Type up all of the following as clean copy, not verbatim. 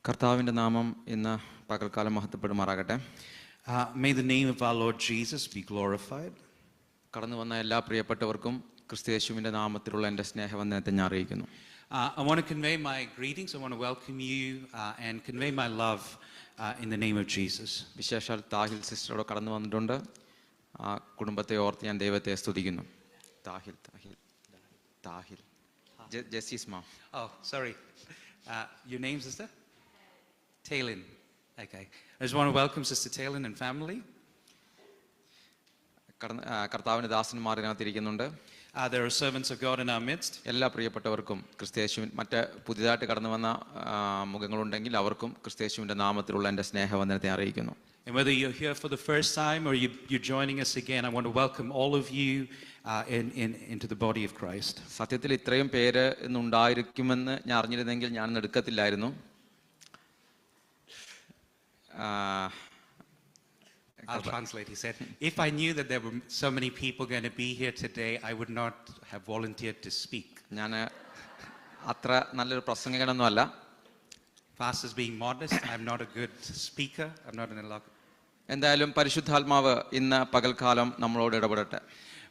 കർത്താവിൻ്റെ നാമം ഇന്ന് പകൽക്കാലം മഹത്വപ്പെടുമാറാകട്ടെ. May the name of our Lord Jesus be glorified. കടന്നു വന്ന എല്ലാ പ്രിയപ്പെട്ടവർക്കും ക്രിസ്തുയേശുവിൻ്റെ നാമത്തിലുള്ള എൻ്റെ സ്നേഹവന്ദനത്തെ ഞാൻ അറിയിക്കുന്നു. I want to convey my greetings. I want to welcome you and convey my love in the name of Jesus. വിശേഷാൽ താഹിൽ സിസ്റ്ററോട് കടന്നു വന്നിട്ടുണ്ട്. ആ കുടുംബത്തെ ഓർത്ത് ഞാൻ ദൈവത്തെ സ്തുതിക്കുന്നു. താഹിൽ ജെസ്സിസ് മാം. Oh, sorry. Your name, sister? Taylin. Okay. I just want to welcome Sister Taylin and family. കർത്താവിൻ്റെ ദാസന്മാർ ഇതിനകത്തിരിക്കുന്നുണ്ട്. There are servants of God in our midst. എല്ലാ പ്രിയപ്പെട്ടവർക്കും ക്രിസ്തുയേശുവിൻ മറ്റ് പുതിയതായിട്ട് കടന്നു വന്ന മുഖങ്ങളുണ്ടെങ്കിൽ അവർക്കും ക്രിസ്തുയേശുവിൻ്റെ നാമത്തിലുള്ള എൻ്റെ സ്നേഹവന്ദനത്തെ അറിയിക്കുന്നു. And whether you're here for the first time or you're joining us again, I want to welcome all of you into the body of Christ. സത്യത്തിൽ ഇത്രയും പേര് ഇന്നുണ്ടായിരിക്കുമെന്ന് ഞാൻ അറിഞ്ഞിരുന്നെങ്കിൽ ഞാനൊന്നും എടുക്കത്തില്ലായിരുന്നു. I'll translate. He said, if I knew that there were so many people going to be here today, I would not have volunteered to speak. ഞാൻ അത്ര നല്ലൊരു പ്രസംഗകനൊന്നും അല്ല. Pastors being modest, I'm not a good speaker. I'm not an eloquent. എന്തായാലും പരിശുദ്ധാത്മാവ് ഇന്ന് പകൽക്കാലം നമ്മളോട് ഇടപെടട്ടെ.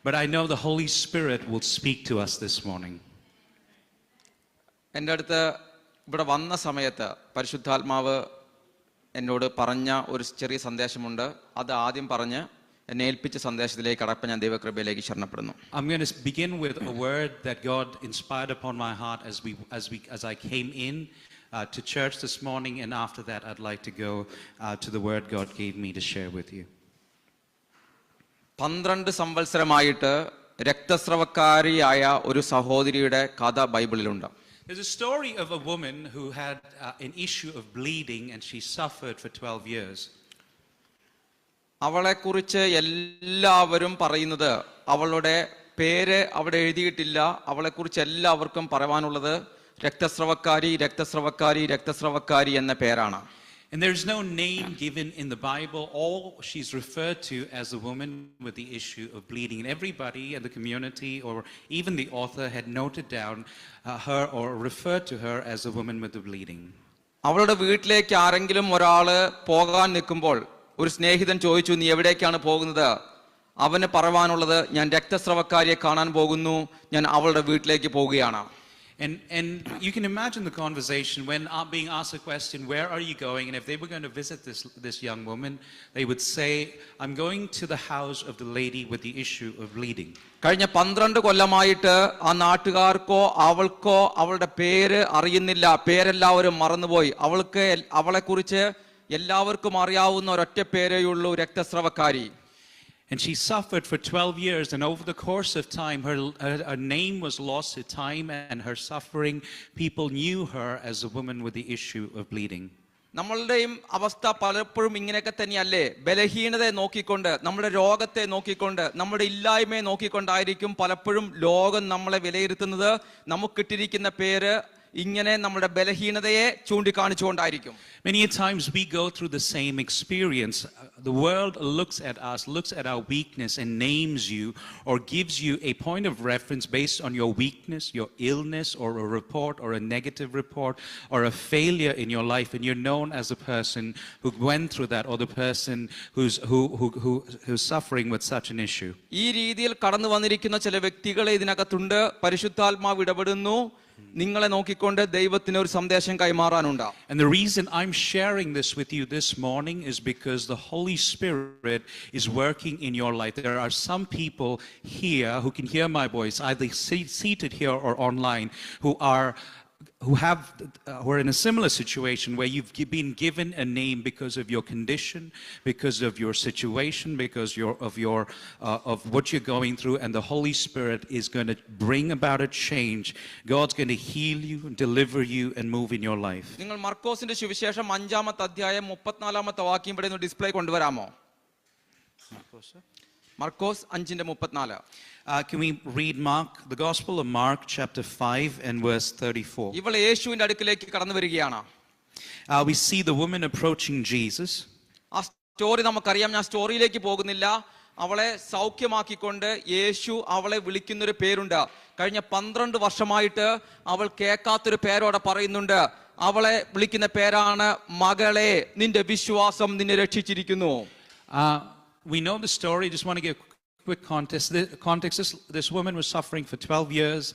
But I know the Holy Spirit will speak to us this morning. എൻ്റെ അടുത്ത് ഇവിടെ വന്ന സമയത്ത് പരിശുദ്ധാത്മാവ് എന്നോട് പറഞ്ഞ ഒരു ചെറിയ സന്ദേശമുണ്ട്. അത് ആദ്യം പറഞ്ഞ് എന്നെ ഏൽപ്പിച്ച സന്ദേശത്തിലേക്ക് കടപ്പം ഞാൻ ദൈവകൃപയിലേക്ക് ശരണപ്പെടുന്നു. I'm going to begin with a word that God inspired upon my heart as I came in to church this morning, and after that I'd like to go to the word God gave me to share with you. 12 സംവത്സരമായിട്ട് രക്തസ്രവക്കാരിയായ ഒരു സഹോദരിയുടെ കഥ ബൈബിളിലുണ്ട്. There's a story of a woman who had an issue of bleeding and she suffered for 12 years. അവളെക്കുറിച്ച് എല്ലാവരും പറയുന്നത്, അവളുടെ പേര് അവിടെ എഴുതിയിട്ടില്ല, അവളെക്കുറിച്ച് എല്ലാവർക്കും പറയാനുള്ളത് രക്തസ്രവക്കാരി രക്തസ്രവക്കാരി രക്തസ്രവക്കാരി എന്ന പേരാണ്. And there's no name given in the Bible. All she's referred to as a woman with the issue of bleeding. And everybody in the community or even the author had noted down her or referred to her as a woman with the bleeding. അവളുടെ വീട്ടിലേക്ക് ആരെങ്കിലും ഒരാള് പോകാൻ നിൽക്കുമ്പോൾ ഒരു സ്നേഹിതൻ ചോദിച്ചു, നീ എവിടേക്കാണ് പോകുന്നത്? അവന് പറയാനുള്ളത്, ഞാൻ രക്തസ്രവക്കാരിയെ കാണാൻ പോകുന്നു, ഞാൻ അവളുടെ വീട്ടിലേക്ക് പോവുകയാണ്. And you can imagine the conversation when being asked a question, where are you going? And if they were going to visit this young woman, they would say, I'm going to the house of the lady with the issue of bleeding. കഴിഞ്ഞ 12 കൊല്ലമായിട്ട് ആ നാട്ടുകാർക്കോ അവൾക്കോ അവളുടെ പേര് അറിയുന്നില്ല, പേരെല്ലാവരും മറന്നുപോയി. അവളെക്കുറിച്ച് എല്ലാവർക്കും അറിയാവുന്ന ഒരൊറ്റ പേരേയുള്ളൂ, രക്തസ്രവക്കാരി. And she suffered for 12 years, and over the course of time, her name was lost to time and her suffering. People knew her as a woman with the issue of bleeding. നമ്മളുടെയും അവസ്ഥ പലപ്പോഴും ഇങ്ങനെയൊക്കെ തന്നെയല്ലേ? ബലഹീനതയെ നോക്കിക്കൊണ്ട്, നമ്മുടെ രോഗത്തെ നോക്കിക്കൊണ്ട്, നമ്മുടെ ഇല്ലായ്മയെ നോക്കിക്കൊണ്ടായിരിക്കും പലപ്പോഴും ലോകം നമ്മളെ വിലയിരുത്തുന്നത്. നമുക്കിട്ടിരിക്കുന്ന പേര് ഇങ്ങനെ നമ്മുടെ ബലഹീനതയെ ചൂണ്ടിക്കാണിച്ചുകൊണ്ടായിരിക്കും. Many times we go through the same experience. The world looks at our weakness and names you or gives you a point of reference based on your weakness, your illness, or a report or a negative report or a failure in your life, and you're known as a person who went through that or the person who's suffering with such an issue. ഈ രീതിയിൽ കടന്നു വന്നിരിക്കുന്ന ചില വ്യക്തികളെ ഇതിനകത്തുണ്ട്. പരിശുദ്ധാത്മാവ് ഇടപെടുന്നു, നിങ്ങളെ നോക്കിക്കൊണ്ട് ദൈവത്തിന് ഒരു സന്ദേശം കൈമാറാനുണ്ട്. And the reason I'm sharing this with you this morning is because the Holy Spirit is working in your life. There are some people here who can hear my voice, either seated here or online, who are in a similar situation where you've been given a name because of your condition, because of your situation, because of what you're going through, and the Holy Spirit is going to bring about a change. God's going to heal you, deliver you, and move in your life. നിങ്ങൾ മർക്കോസിന്റെ സുവിശേഷം 5-ാമത്തെ അധ്യായം 34-ാമത്തെ വാക്യം ഇവിടെ ഒന്ന് display കൊണ്ടുവരാമോ? Markose 5:34. Can we read the Gospel of Mark chapter 5 and verse 34? ഇവൾ യേശുവിന്റെ അടുക്കിലേക്ക് കടന്നു വരികയാണ്. We see the woman approaching Jesus. ആ സ്റ്റോറി നമുക്കറിയാം, ഞാൻ സ്റ്റോറിയിലേക്ക് പോകുന്നില്ല. അവളെ സൗഖ്യമാക്കിക്കൊണ്ട് യേശു അവളെ വിളിക്കുന്നൊരു പേരുണ്ട്. കഴിഞ്ഞ 12 വർഷമായിട്ട് അവൾ കേൾക്കാത്തൊരു പേരോടെ പറയുന്നുണ്ട്, അവളെ വിളിക്കുന്ന പേരാണ് മകളെ, നിന്റെ വിശ്വാസം നിന്നെ രക്ഷിച്ചിരിക്കുന്നു. We know the story. Just want to give quick context. This woman was suffering for 12 years.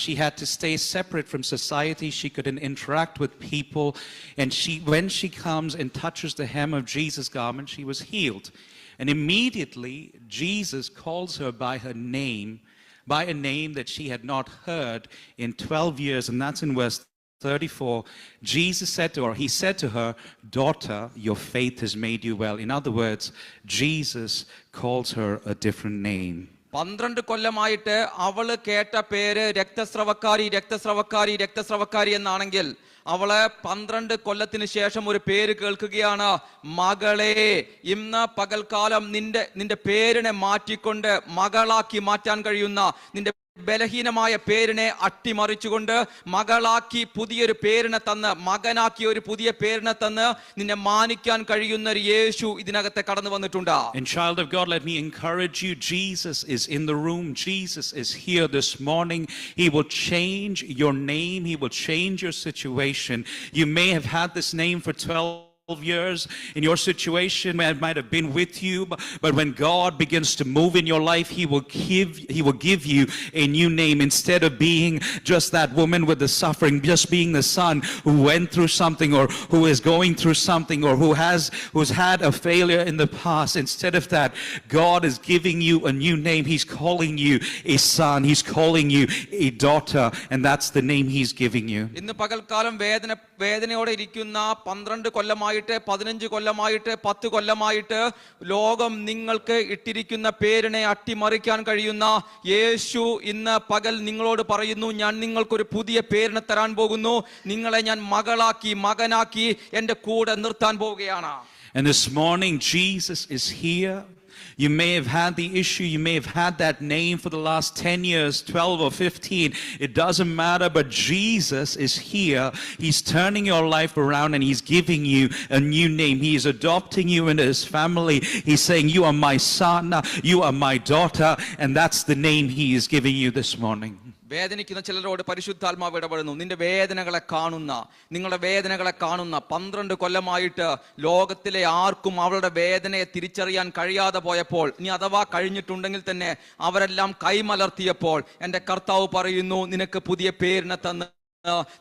She had to stay separate from society. She couldn't interact with people. And when she comes and touches the hem of Jesus' garment, she was healed. And immediately, Jesus calls her by her name, by a name that she had not heard in 12 years. And that's in verse 34. Jesus said to her, he said to her, daughter, your faith has made you well. In other words, Jesus calls her a different name. 12 കൊല്ലമായിട്ട് അവള് കേട്ട പേര് രക്തസ്രവക്കാരി രക്തസ്രവക്കാരി രക്തസ്രവക്കാരി എന്നാണെങ്കിൽ അവള് 12 കൊല്ലത്തിന് ശേഷം ഒരു പേര് കേൾക്കുകയാണ്, മകളെ. ഇന്ന് പകൽക്കാലം നിന്റെ പേരിനെ മാറ്റിക്കൊണ്ട് മകളാക്കി മാറ്റാൻ കഴിയുന്ന, നിന്റെ ബലഹീനമായ പേരിനെ അട്ടിമറിച്ചുകൊണ്ട് മകളാക്കി പുതിയൊരു പേരിനെ തന്ന്, മകനാക്കി ഒരു പുതിയ പേരിനെ തന്ന് നിന്നെ മാനിക്കാൻ കഴിയുന്ന ഒരു യേശു ഇതിനകത്തെ കടന്നു വന്നിട്ടുണ്ട്. And child of God, let me encourage you. Jesus is in the room. Jesus is here this morning. He will change your name. He will change your situation. You may have had this name for 12 years in your situation, might have been with you, but when God begins to move in your life, he will give you a new name. Instead of being just that woman with the suffering, just being the son who went through something, or who is going through something, or who's had a failure in the past, instead of that, God is giving you a new name. He's calling you a son. He's calling you a daughter, and that's the name he's giving you. ഇന്ന് പകൽക്കാലം വേദനയോടെ ഇരിക്കുന്ന 12 കൊല്ലമായിട്ട് 15 കൊല്ലമായിട്ട് 10 കൊല്ലമായിട്ട് ലോകം നിങ്ങൾക്ക് ഇട്ടിരിക്കുന്ന പേരിനെ അട്ടിമറിക്കാൻ കഴിയുന്ന യേശു ഇന്ന് പകൽ നിങ്ങളോട് പറയുന്നു, ഞാൻ നിങ്ങൾക്കൊരു പുതിയ പേരിനെ തരാൻ പോകുന്നു. നിങ്ങളെ ഞാൻ മകളാക്കി മകനാക്കി എന്റെ കൂടെ നിർത്താൻ പോവുകയാണ്. And this morning Jesus is here. You may have had the issue, you may have had that name for the last 10 years, 12 or 15. It doesn't matter, but Jesus is here. He's turning your life around and he's giving you a new name. He is adopting you into his family. He's saying, you are my son, you are my daughter, and that's the name he is giving you this morning. വേദനിക്കുന്ന ചിലരോട് പരിശുദ്ധാത്മാവ് ഇടപെടുന്നു. നിങ്ങളുടെ വേദനകളെ കാണുന്ന, നിങ്ങളുടെ വേദനകളെ കാണുന്ന 12 കൊല്ലമായിട്ട് ലോകത്തിലെ ആർക്കും അവളുടെ വേദനയെ തിരിച്ചറിയാൻ കഴിയാതെ പോയപ്പോൾ, ഇനി അഥവാ കഴിഞ്ഞിട്ടുണ്ടെങ്കിൽ തന്നെ അവരെല്ലാം കൈമലർത്തിയപ്പോൾ എൻ്റെ കർത്താവ് പറയുന്നു, നിനക്ക് പുതിയ പേരിനെ തന്ന്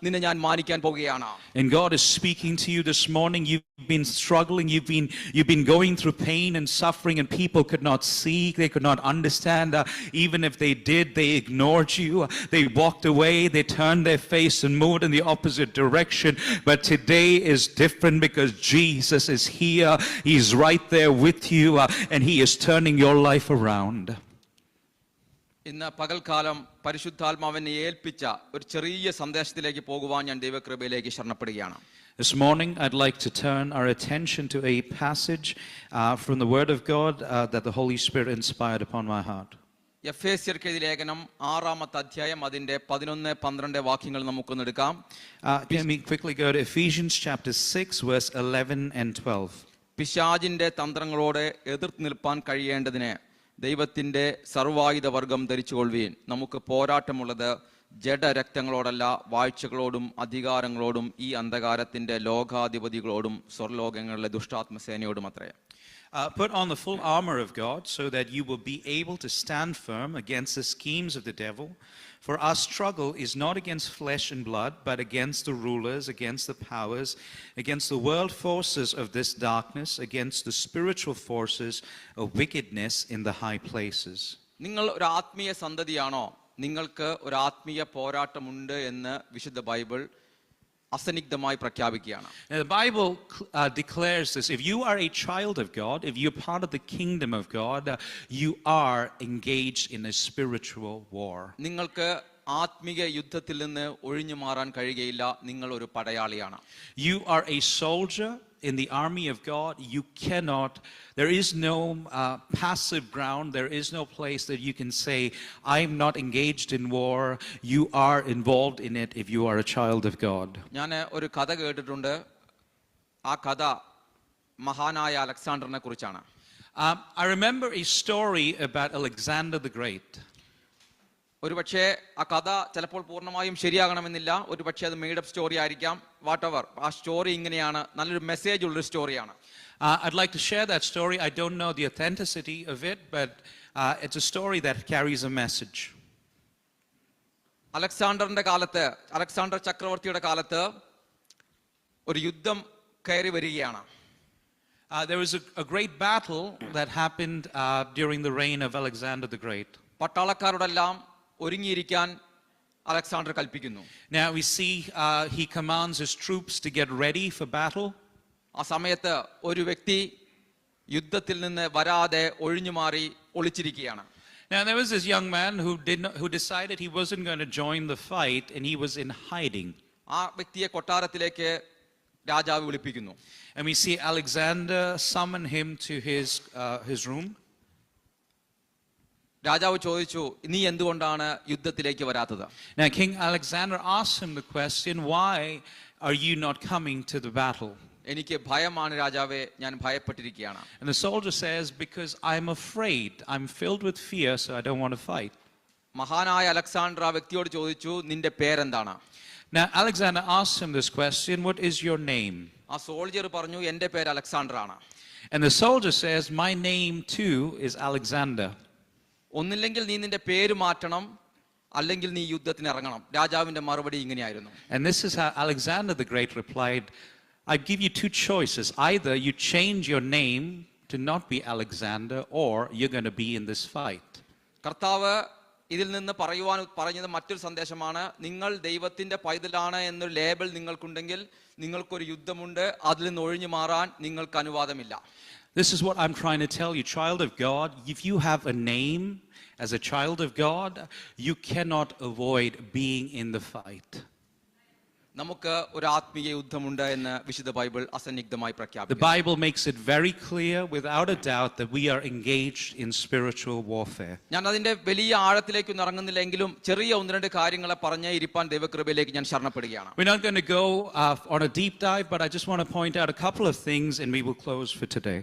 നിന്നെ ഞാൻ മാനിക്കാൻ പോകുകയാണ്. And God is speaking to you this morning. You've been struggling, you've been going through pain and suffering, and people could not see, they could not understand. Even if they did, they ignored you. They walked away, they turned their face and moved in the opposite direction. But today is different because Jesus is here. He's right there with you, and he is turning your life around. ഇന്ന് പകൽക്കാലം പരിശുദ്ധാത്മാവിനെ ഏൽപ്പിച്ച ഒരു ചെറിയ സന്ദേശത്തിലേക്ക് പോകുവാൻ ഞാൻ ദൈവകൃപയിലേക്ക് ശരണപ്പെടുകയാണ്. This morning I'd like to turn our attention to a passage from the Word of God that the Holy Spirit inspired upon my heart. എഫേസ്യർക്കെഴുതിയ ലേഖനം 6-ാമത്തെ അധ്യായം അതിന്റെ 11-12 വാക്യങ്ങൾ നമുക്കൊന്ന് എടുക്കാം. Can we quickly go to Ephesians chapter 6 verse 11 and 12. പിശാചിന്റെ തന്ത്രങ്ങളോട് എതിർത്ത് നിൽപ്പാൻ കഴിയേണ്ടതിന് ദൈവത്തിന്റെ സർവായുധ വർഗം ധരിച്ചുകൊള്ളുവീൻ. നമുക്ക് പോരാട്ടമുള്ളത് ജഡരക്തങ്ങളോടല്ല, വാഴ്ചകളോടും അധികാരങ്ങളോടും ഈ അന്ധകാരത്തിന്റെ ലോകാധിപതികളോടും സ്വർലോകങ്ങളിലെ ദുഷ്ടാത്മസേനയോടും അത്രേ. Put on the full armor of God so that you will be able to stand firm against the schemes of the devil. For our struggle is not against flesh and blood, but against the rulers, against the powers, against the world forces of this darkness, against the spiritual forces of wickedness in the high places. നിങ്ങൾ ഒരു ആത്മീയ സന്തതിയാണോ? നിങ്ങൾക്ക് ഒരു ആത്മീയ പോരാട്ടമുണ്ട് എന്ന് വിശുദ്ധ Bible അസന്നിഗ്ധമായി പ്രഖ്യാപിക്കുകയാണ്. The Bible declares this. If you are a child of God, if you're part of the kingdom of God, you are engaged in a spiritual war. നിങ്ങൾക്ക് ആത്മീയ യുദ്ധത്തിൽ നിന്ന് ഒഴിഞ്ഞു മാറാൻ കഴിയുകയില്ല. നിങ്ങൾ ഒരു പടയാളിയാണ്. You are a soldier in the army of God. You cannot, there is no passive ground, there is no place that you can say, I'm not engaged in war. You are involved in it if you are a child of God. ഞാൻ ഒരു കഥ കേട്ടിട്ടുണ്ട്. ആ കഥ മഹാനായ അലക്സാണ്ടറിനെ കുറിച്ചാണ്. I remember a story about Alexander the Great. ഒരുപക്ഷെ ആ കഥ ചിലപ്പോൾ പൂർണ്ണമായും ശരിയാകണമെന്നില്ല, ഒരുപക്ഷെ അത് മെയ്ഡ് അപ്പ് സ്റ്റോറി ആയിരിക്കാം, വാട്ട് എവർ. ആ സ്റ്റോറി ഇങ്ങനെയാണ്, നല്ലൊരു മെസ്സേജ് ഉള്ളൊരു സ്റ്റോറിയാണ്. I'd like to share that story. I don't know the authenticity of it, but it's a story that carries a message. Alexander ചക്രവർത്തിയുടെ കാലത്ത് ഒരു യുദ്ധം കയറി വരികയാണ്. There was a great battle that happened during the reign of Alexander the Great. പട്ടാളക്കാരോടെല്ലാം ഒരുങ്ങിയിരിക്കാൻ Alexander കൽപ്പിക്കുന്നു. Now we see he commands his troops to get ready for battle. ആ സമയത്ത് ഒരു വ്യക്തി യുദ്ധത്തിൽ നിന്ന് വരാതെ ഒഴിഞ്ഞു മാറി ഒളിച്ചിരിക്കുകയാണ്. Now there was this young man who decided he wasn't going to join the fight, and he was in hiding. ആ വ്യക്തിയെ കൊട്ടാരത്തിലേക്ക് രാജാവ് വിളിപ്പിക്കുന്നു. And we see Alexander summon him to his room. രാജാവ് ചോദിച്ചു, നീ എന്തുകൊണ്ടാണ് യുദ്ധത്തിലേക്ക് വരാത്തത്? Now King Alexander asked him the question, why are you not coming to the battle? എനിക്ക് ഭയമാണ് രാജാവേ, ഞാൻ ഭയപ്പെട്ടിരിക്കുകയാണ്. And the soldier says, because I'm afraid, I'm filled with fear, so I don't want to fight. മഹാനായ Alexander ആ വ്യക്തിയോട് ചോദിച്ചു, നിന്റെ പേരെന്താണ്? Now Alexander asked him this question, what is your name? ആ സോൾജർ പറഞ്ഞു, എന്റെ പേര് അലക്സാണ്ടർ ആണ്. And the soldier says, my name too is Alexander. ഒന്നില്ലെങ്കിൽ നീ നിന്റെ പേര് മാറ്റണം, അല്ലെങ്കിൽ നീ യുദ്ധത്തിന് ഇറങ്ങണം. രാജാവിന്റെ മറുപടി ഇങ്ങനെയായിരുന്നു. And this is how Alexander the Great replied, I give you two choices. Either you change your name to not be Alexander, or you're going to be in this fight. കർത്താവ് ഇതിൽ നിന്ന് പറഞ്ഞത് മറ്റൊരു സന്ദേശമാണ്. നിങ്ങൾ ദൈവത്തിന്റെ പൈതലാണ് എന്നൊരു ലേബൽ നിങ്ങൾക്കുണ്ടെങ്കിൽ നിങ്ങൾക്കൊരു യുദ്ധമുണ്ട്, അതിൽ നിന്ന് ഒഴിഞ്ഞു മാറാൻ നിങ്ങൾക്ക് അനുവാദമില്ല. This is what I'm trying to tell you, child of God. If you have a name as a child of God, you cannot avoid being in the fight. നമുക്ക് ഒരു ആത്മീയ യുദ്ധമുണ്ട് എന്ന് വിശുദ്ധ ബൈബിൾ അസന്നിഗ്ധമായി The പ്രഖ്യാപിക്കുന്നു. Bible makes it very clear, without a doubt, that we are engaged in spiritual warfare. ഞാൻ അതിന്റെ വലിയ ആഴത്തിലേക്കൊന്നും ഇറങ്ങുന്നില്ലെങ്കിലും ചെറിയ ഒന്ന് രണ്ട് കാര്യങ്ങളെ പറഞ്ഞ് ഇരിപ്പാൻ ദൈവകൃപയിലേക്ക് ഞാൻ ശരണപ്പെടുകയാണ്. We're not going to go on a deep dive, but I just want to point out a couple of things, and we will close for today.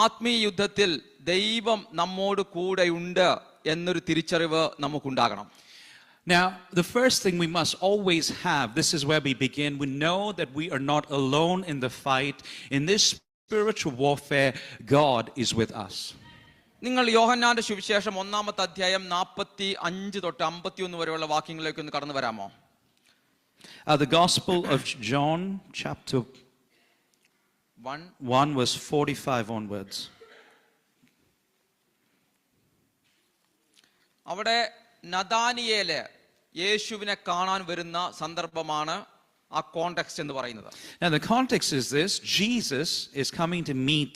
ആത്മീയ യുദ്ധത്തിൽ ദൈവം നമ്മോട് കൂടെയുണ്ട് എന്നൊരു തിരിച്ചറിവ് നമുക്കുണ്ടാകണം. Now, the first thing we must always have, this is where we begin, we know that we are not alone in the fight. In this spiritual warfare, God is with us. നിങ്ങൾ യോഹന്നാന്റെ സുവിശേഷം 1-ാമത്തെ അധ്യായം 45 തൊട്ട് 51 വരെയുള്ള വാക്യങ്ങളിലേക്ക് ഒന്ന് കടന്നു വരാമോ? The Gospel of John, chapter 1, verse 45 onwards. അവിടെ നദാനിയേല് യേശുവിനെ കാണാൻ വരുന്ന സന്ദർഭമാണ് ആ കോണ്ടെക്സ്റ്റ് എന്ന് പറയുന്നത്. Now the context is this: Jesus is coming to meet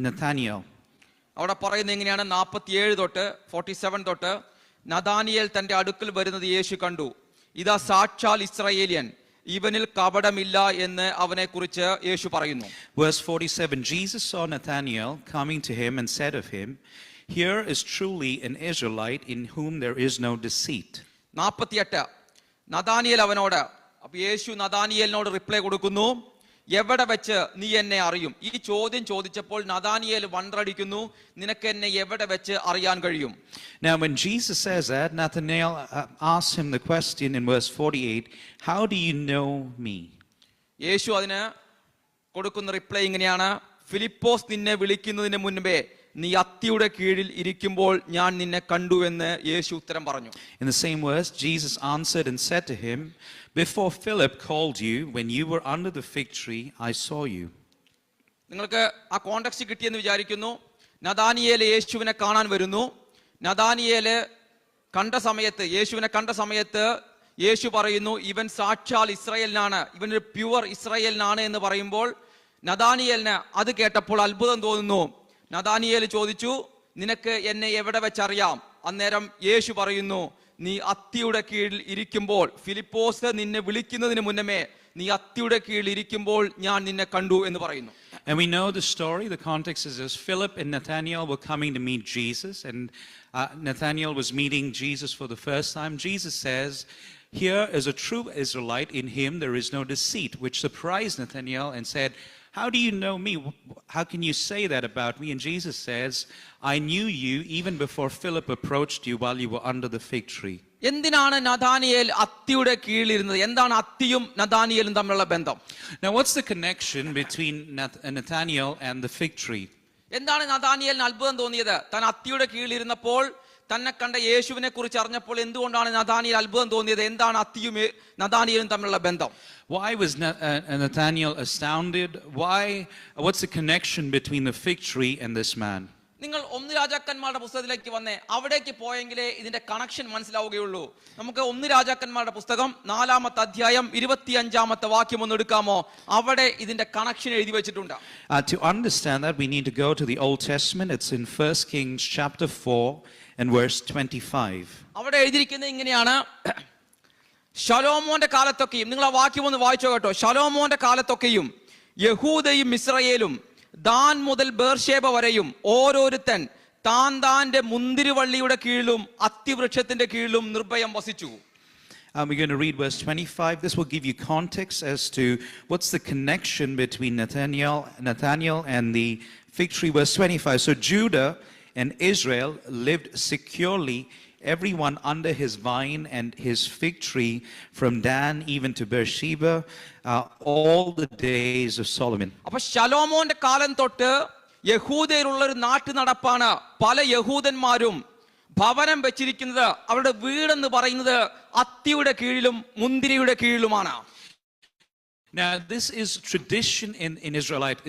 Nathanael. അവിടെ പറയുന്നത് എങ്ങനെയാണ്? 47 തൊട്ട് 47 തൊട്ട്, നദാനിയേൽ തന്റെ അടുക്കൽ വരുന്നത് യേശു കണ്ടു. ഇതാ സാക്ഷാൽ ഇസ്രായേലിയൻ, ഇവനിൽ കപടമില്ല എന്ന് അവനെ കുറിച്ച് യേശു പറയുന്നു. Verse 47, Jesus saw Nathanael coming to him and said of him, here is truly an Israelite in whom there is no deceit. 48, Nathaniel അവനോട്, അപ്പൊ യേശു നദാനിയേലിനോട് റിപ്ലൈ കൊടുക്കുന്നു, എവിടെ വെച്ച് നീ എന്നെ അറിയും? ഈ ചോദ്യം ചോദിച്ചപ്പോൾ നദാനിയേൽ വണ്ടടിക്കുന്നു, നിനക്ക് എന്നെ എവിടെ വെച്ച് അറിയാൻ കഴിയും? Now when Jesus says that, Nathanael asks him the question in verse 48, how do you know me? യേശു അതിന് കൊടുക്കുന്ന റിപ്ലൈ ഇങ്ങനെയാണ്, ഫിലിപ്പോസ് നിന്നെ വിളിക്കുന്നതിന് മുൻപേ നീ അത്തിയുടെ കീഴിൽ ഇരിക്കുമ്പോൾ ഞാൻ നിന്നെ കണ്ടു എന്ന് യേശു ഉത്തരം പറഞ്ഞു. In the same verse, Jesus answered and said to him, before Philip called you, when you were under the fig tree, I saw you. നിങ്ങൾക്ക് ആ കോണ്ടെക്സ്റ്റ് കിട്ടിയെന്ന് വിചാരിക്കുന്നു. നദാനിയേൽ യേശുവിനെ കാണാൻ വരുന്നു. നദാനിയേല് യേശുവിനെ കണ്ട സമയത്ത് യേശു പറയുന്നു, ഇവൻ സാക്ഷാൽ ഇസ്രായേലിനാണ്, ഇവനൊരു പ്യുവർ ഇസ്രായേലിനാണ് എന്ന് പറയുമ്പോൾ നദാനിയേലിന് അത് കേട്ടപ്പോൾ അത്ഭുതം തോന്നുന്നു. നദാനിയേൽ ചോദിച്ചു, നിനക്ക് എന്നെ എവിടെ വെച്ചറിയാം? അന്നേരം യേശു പറയുന്നു, നീ അത്തിയുടെ കീഴിൽ ഇരിക്കുമ്പോൾ, ഫിലിപ്പോസ് നിന്നെ വിളിക്കുന്നതിന് മുന്നമേ നീ അത്തിയുടെ കീഴിൽ ഇരിക്കുമ്പോൾ ഞാൻ നിന്നെ കണ്ടു എന്ന് പറയുന്നു. And we know the story. The context is this: Philip and Nathanael were coming to meet Jesus, and Nathanael was meeting Jesus for the first time. Jesus says, here is a true Israelite, in him there is no deceit, which surprised Nathanael and said, How do you know me? How can you say that about me? And Jesus says, I knew you even before Philip approached you while you were under the fig tree. എന്തിനാണ് Nathaniel അത്തിയുടെ കീഴിലിരുന്നത്? എന്താണ് അത്തിയും നഥാനിയേലും തമ്മിലുള്ള ബന്ധം? Now, what's the connection between Nathaniel and the fig tree? എന്താണ് നഥാനിയേലിന് അത്ഭുതം തോന്നിയത്? താൻ അത്തിയുടെ കീഴിലിരുന്നപ്പോൾ തന്നെ കണ്ട യേശുവിനെ കുറിച്ച് അറിഞ്ഞപ്പോൾ എന്തുകൊണ്ടാണ് നഥാനിയേൽ അത്ഭുതം തോന്നിയത്? എന്താണ് അത്തിയും നഥാനിയേലും തമ്മിലുള്ള ബന്ധം? Why was Nathaniel astounded? What's the connection between the fig tree and this man? നിങ്ങൾ ഒന്ന് രാജാക്കന്മാരുടെ പുസ്തകത്തിലേക്ക് വന്നേ, അവിടേക്ക് പോയെങ്കിലേ ഇതിന്റെ കണക്ഷൻ മനസ്സിലാവുകയുള്ളൂ. നമുക്ക് ഒന്ന് രാജാക്കന്മാരുടെ പുസ്തകം 4-ാമത്തെ അധ്യായം 25-ാമത്തെ വാക്യം ഒന്ന് എടുക്കാമോ? അവിടെ ഇതിന്റെ കണക്ഷൻ എഴുതി വെച്ചിട്ടുണ്ട്. To understand that, we need to go to the Old Testament. It's in 1 Kings chapter 4 and verse 25. അവിടെ എഴുതിയിരിക്കുന്നത് ഇങ്ങനെയാണ്: ശലോമോന്റെ കാലത്തൊക്കെയും, നിങ്ങൾ ആ വാക്യം ഒന്ന് വായിച്ചോ കേട്ടോ. ശലോമോന്റെ കാലത്തൊക്കെയും യഹൂദയും ഇസ്രായേലും ദാൻ മുതൽ ബേർഷേബ വരെയും ഓരോരുത്തൻ താന്റെ മുന്തിരിവള്ളിയുടെ കീഴിലും അത്തിവൃക്ഷത്തിന്റെ കീഴിലും നിർഭയം വസിച്ചു. We're going to read verse 25. This will give you context as to what's the connection between Nathaniel and the fig tree. Verse 25. So Judah and Israel lived securely, everyone under his vine and his fig tree, from Dan even to Beersheba, all the days of Solomon. അപ്പോൾ ശലോമോന്റെ കാലം തൊട്ട് യഹൂദയിലുള്ള ഒരു നാട്ടു നടപ്പാണ്. പല യഹൂദന്മാരും ഭവനം വെച്ചിരിക്കുന്നത്, അവരുടെ വീടെന്ന് പറയുന്നത് അത്തിയുടെ കീഴിലും മുന്തിരിയുടെ കീഴിലുമാണ്. Now, this is tradition in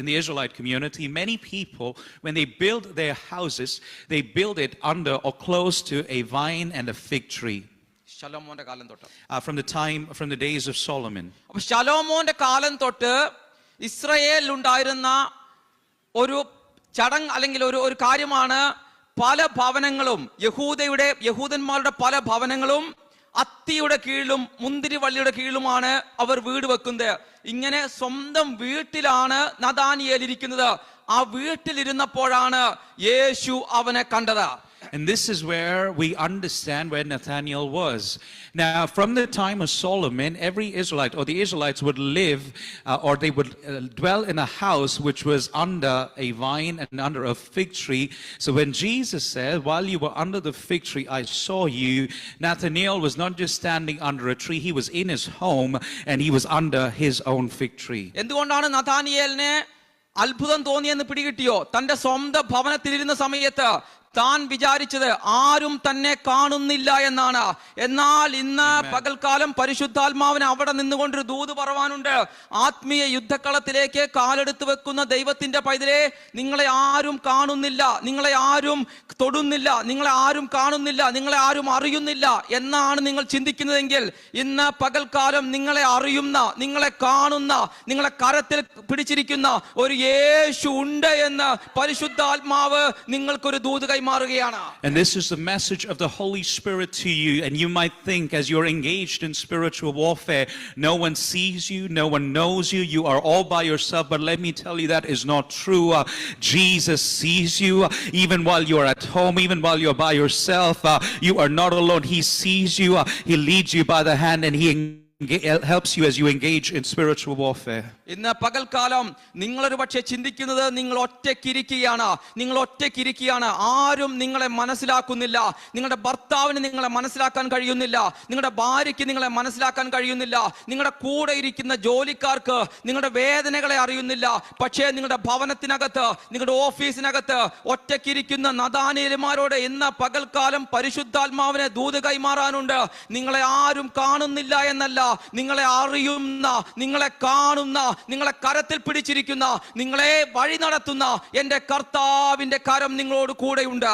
the Israelite community. Many people, when they build their houses, they build it under or close to a vine and a fig tree. ശലോമോന്റെ കാലം തൊട്ട്, from the days of Solomon. അപ്പോൾ ശലോമോന്റെ കാലം തൊട്ട് ഇസ്രായേലിൽ ഉണ്ടായിരുന്ന ഒരു ചടങ്ങ് അല്ലെങ്കിൽ ഒരു കാര്യമാണ്, പല ഭവനങ്ങളും യഹൂദന്മാരുടെ പല ഭവനങ്ങളും അത്തിയുടെ കീഴിലും മുന്തിരിവള്ളിയുടെ കീഴിലുമാണ് അവർ വീട് വെക്കുന്നത്. ഇങ്ങനെ സ്വന്തം വീട്ടിലാണ് നഥാനിയേൽ ഇരിക്കുന്നത്. ആ വീട്ടിലിരുന്നപ്പോഴാണ് യേശു അവനെ കണ്ടത്. And this is where we understand where Nathaniel was. Now, from the time of Solomon, every Israelite, or the Israelites, would live or they would dwell in a house which was under a vine and under a fig tree. So when Jesus said, while you were under the fig tree, I saw you, Nathaniel was not just standing under a tree, he was in his home and he was under his own fig tree. എന്തുകൊണ്ടാണ് നഥാനിയേലിനെ അത്ഭുതം തോന്നിയെന്ന് പിടികിട്ടിയോ? തന്റെ സ്വന്തം ഭവനത്തിലിരുന്ന സമയത്ത് താൻ വിചാരിച്ചത് ആരും തന്നെ കാണുന്നില്ല എന്നാണ്. എന്നാൽ ഇന്ന് പകൽക്കാലം പരിശുദ്ധാത്മാവിന് അവിടെ നിന്നുകൊണ്ടൊരു ദൂത് പറവാനുണ്ട്. ആത്മീയ യുദ്ധക്കളത്തിലേക്ക് കാലെടുത്ത് വെക്കുന്ന ദൈവത്തിന്റെ പൈതലേ, നിങ്ങളെ ആരും കാണുന്നില്ല, നിങ്ങളെ ആരും തൊടുന്നില്ല, നിങ്ങളെ ആരും കാണുന്നില്ല, നിങ്ങളെ ആരും അറിയുന്നില്ല എന്നാണ് നിങ്ങൾ ചിന്തിക്കുന്നതെങ്കിൽ, ഇന്ന് പകൽക്കാലം നിങ്ങളെ അറിയുന്ന, നിങ്ങളെ കാണുന്ന, നിങ്ങളെ കരത്തിൽ പിടിച്ചിരിക്കുന്ന ഒരു യേശു ഉണ്ട് എന്ന് പരിശുദ്ധാത്മാവ് നിങ്ങൾക്കൊരു ദൂത് കൈമാറുകയാണ്. And this is the message of the Holy Spirit to you. And you might think, as you're engaged in spiritual warfare, no one sees you, no one knows you, you are all by yourself. But let me tell you, that is not true. Jesus sees you even while you're at home, even while you're by yourself. You are not alone. He sees you, he leads you by the hand, and he helps you as you engage in spiritual warfare. ഇന്ന് പകൽക്കാലം നിങ്ങളൊരു പക്ഷേ ചിന്തിക്കുന്നത് നിങ്ങൾ ഒറ്റയ്ക്കിരിക്കുകയാണ്, ആരും നിങ്ങളെ മനസ്സിലാക്കുന്നില്ല, നിങ്ങളുടെ ഭർത്താവിന് നിങ്ങളെ മനസ്സിലാക്കാൻ കഴിയുന്നില്ല, നിങ്ങളുടെ ഭാര്യയ്ക്ക് നിങ്ങളെ മനസ്സിലാക്കാൻ കഴിയുന്നില്ല, നിങ്ങളുടെ കൂടെ ഇരിക്കുന്ന ജോലിക്കാർക്ക് നിങ്ങളുടെ വേദനകളെ അറിയുന്നില്ല. പക്ഷേ നിങ്ങളുടെ ഭവനത്തിനകത്ത്, നിങ്ങളുടെ ഓഫീസിനകത്ത് ഒറ്റയ്ക്കിരിക്കുന്ന നഥാനിയേൽമാരോട് ഇന്ന് പകൽക്കാലം പരിശുദ്ധാത്മാവിനെ ദൂത് കൈമാറാനുണ്ട്. നിങ്ങളെ ആരും കാണുന്നില്ല എന്നല്ല, നിങ്ങളെ അറിയുന്ന, നിങ്ങളെ കാണുന്ന, നിങ്ങളെ കരത്തിൽ പിടിച്ചിരിക്കുന്ന, നിങ്ങളെ വഴി നടത്തുന്ന എന്റെ കർത്താവിന്റെ കരം നിങ്ങളോട് കൂടെയുണ്ട്.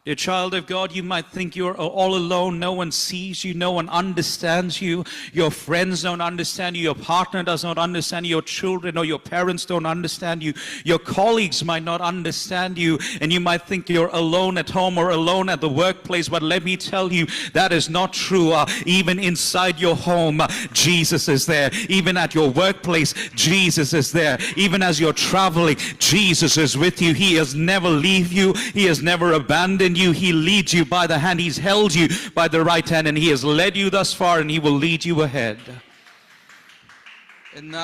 Dear child of God, you might think you're all alone. No one sees you. No one understands you. Your friends don't understand you. Your partner does not understand you. Your children or your parents don't understand you. Your colleagues might not understand you. And you might think you're alone at home or alone at the workplace. But let me tell you, that is not true. Even inside your home, Jesus is there. Even at your workplace, Jesus is there. Even as you're traveling, Jesus is with you. He has never leave you. He has never abandoned you. He leads you by the hand. He's held you by the right hand, and he has led you thus far, and he will lead you ahead. ഇന്ന്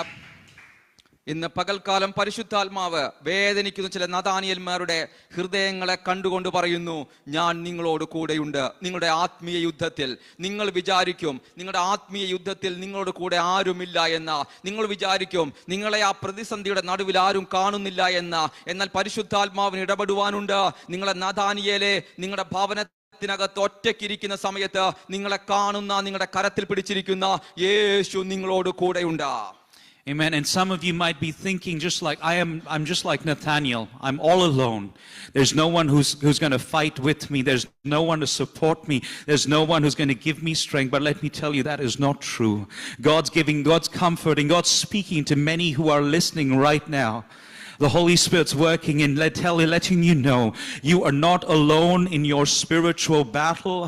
ഇന്ന് പകൽക്കാലം പരിശുദ്ധാത്മാവ് വേദനിക്കുന്ന ചില നഥാനിയന്മാരുടെ ഹൃദയങ്ങളെ കണ്ടുകൊണ്ട് പറയുന്നു, ഞാൻ നിങ്ങളോട് കൂടെയുണ്ട്. നിങ്ങളുടെ ആത്മീയ യുദ്ധത്തിൽ നിങ്ങൾ വിചാരിക്കും നിങ്ങളുടെ ആത്മീയ യുദ്ധത്തിൽ നിങ്ങളോട് കൂടെ ആരുമില്ല എന്ന, നിങ്ങൾ വിചാരിക്കും നിങ്ങളെ ആ പ്രതിസന്ധിയുടെ നടുവിൽ ആരും കാണുന്നില്ല എന്ന. എന്നാൽ പരിശുദ്ധാത്മാവിന് ഇടപെടുവാനുണ്ട്. നിങ്ങളെ നഥാനിയേലെ നിങ്ങളുടെ ഭവനത്തിനകത്ത് ഒറ്റയ്ക്കിരിക്കുന്ന സമയത്ത് നിങ്ങളെ കാണുന്ന, നിങ്ങളുടെ കരത്തിൽ പിടിച്ചിരിക്കുന്ന യേശു നിങ്ങളോട് കൂടെയുണ്ട്. Amen. And some of you might be thinking, just like I'm just like Nathaniel. I'm all alone. There's no one who's going to fight with me. There's no one to support me. There's no one who's going to give me strength. But let me tell you, that is not true. God's giving, God's comforting, God's speaking to many who are listening right now. The Holy Spirit's working and letting you know you are not alone in your spiritual battle.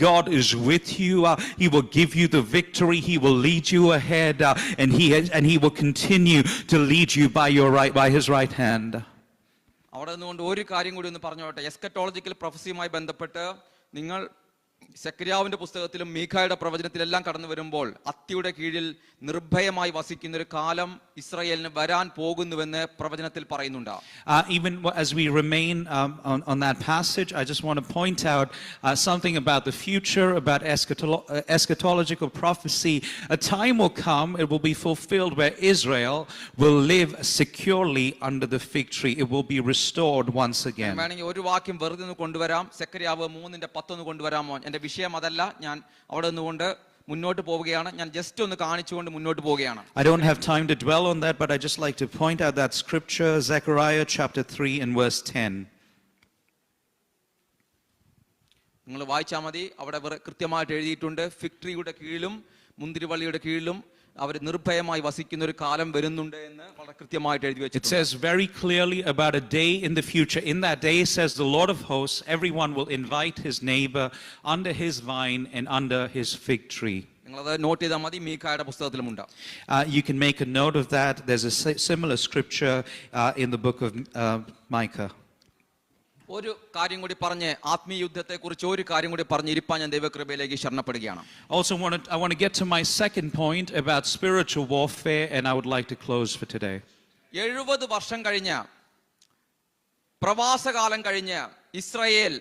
God is with you. He will give you the victory. He will lead you ahead, and He will continue to lead you by His right hand. അവിടെ നിന്നുകൊണ്ട് ഒരു കാര്യം കൂടി ഒന്ന് പറഞ്ഞോട്ടെ. Eschatological പ്രൊഫസിയുമായി ബന്ധപ്പെട്ട് നിങ്ങൾ സെക്കരിയാവിന്റെ പുസ്തകത്തിലും മീഖായുടെ പ്രവചനത്തിലെല്ലാം കടന്നു വരുമ്പോൾ അത്തിയുടെ കീഴിൽ നിർഭയമായി വസിക്കുന്ന ഒരു കാലം ഇസ്രായേലിന് വരാൻ പോകുന്നുവെന്ന് പ്രവചനത്തിൽ പറയുന്നുണ്ട്. Even as we remain on that passage, I just want to point out something about the future, about eschatological prophecy. A time will come, it will be fulfilled, where Israel will live securely under the fig tree. It will be restored once again. വേണമെങ്കിൽ ഒരു വാക്യം വെറുതെ ഒന്ന് കൊണ്ടുവരാം. സെക്കരിയാവ് 3:10 കൊണ്ടുവരാമോ? എന്റെ വിഷയം അതല്ല. ഞാൻ അവിടെ നിന്നുകൊണ്ട് മുന്നോട്ട് പോവുകയാണ്. ഞാൻ ജസ്റ്റ് ഒന്ന് കാണിച്ചുകൊണ്ട് മുന്നോട്ട് പോവുകയാണ്. I don't have time to dwell on that, but I just like to point out that scripture, Zechariah chapter 3 and verse 10. നിങ്ങൾ വായിച്ചാൽ മതി. അവിടെ കൃത്യമായിട്ട് എഴുതിയിട്ടുണ്ട്, ഫിഗ് ട്രീയുടെ കീഴിലും മുന്തിരിവള്ളിയുടെ കീഴിലും അവർ നിർഭയമായി വസിക്കുന്ന ഒരു കാലം വരുന്നുണ്ട് എന്ന് വളരെ കൃത്യമായിട്ട് എഴുതി വെച്ചിട്ടുണ്ട്. It says very clearly about a day in the future. In that day, says the Lord of hosts, everyone will invite his neighbor under his vine and under his fig tree. നിങ്ങളത് not ചെയ്താൽ മതി. മീഖായുടെ പുസ്തകത്തിലുമുണ്ട്. You can make a note of that. There's a similar scripture in the book of Micah. ഒരു കാര്യം കൂടി പറഞ്ഞ് ആത്മീയ യുദ്ധത്തെ കുറിച്ച് ഒരു കാര്യം കൂടി പറഞ്ഞ് ഇരിപ്പാൻ ഞാൻ ദൈവകൃപയിലേക്ക് ശരണപ്പെടുകയാണ്. Also I want to get to my second point about spiritual warfare, and I would like to close for today. 70 വർഷം കഴിഞ്ഞ്, പ്രവാസകാലം കഴിഞ്ഞ് ഇസ്രായേൽ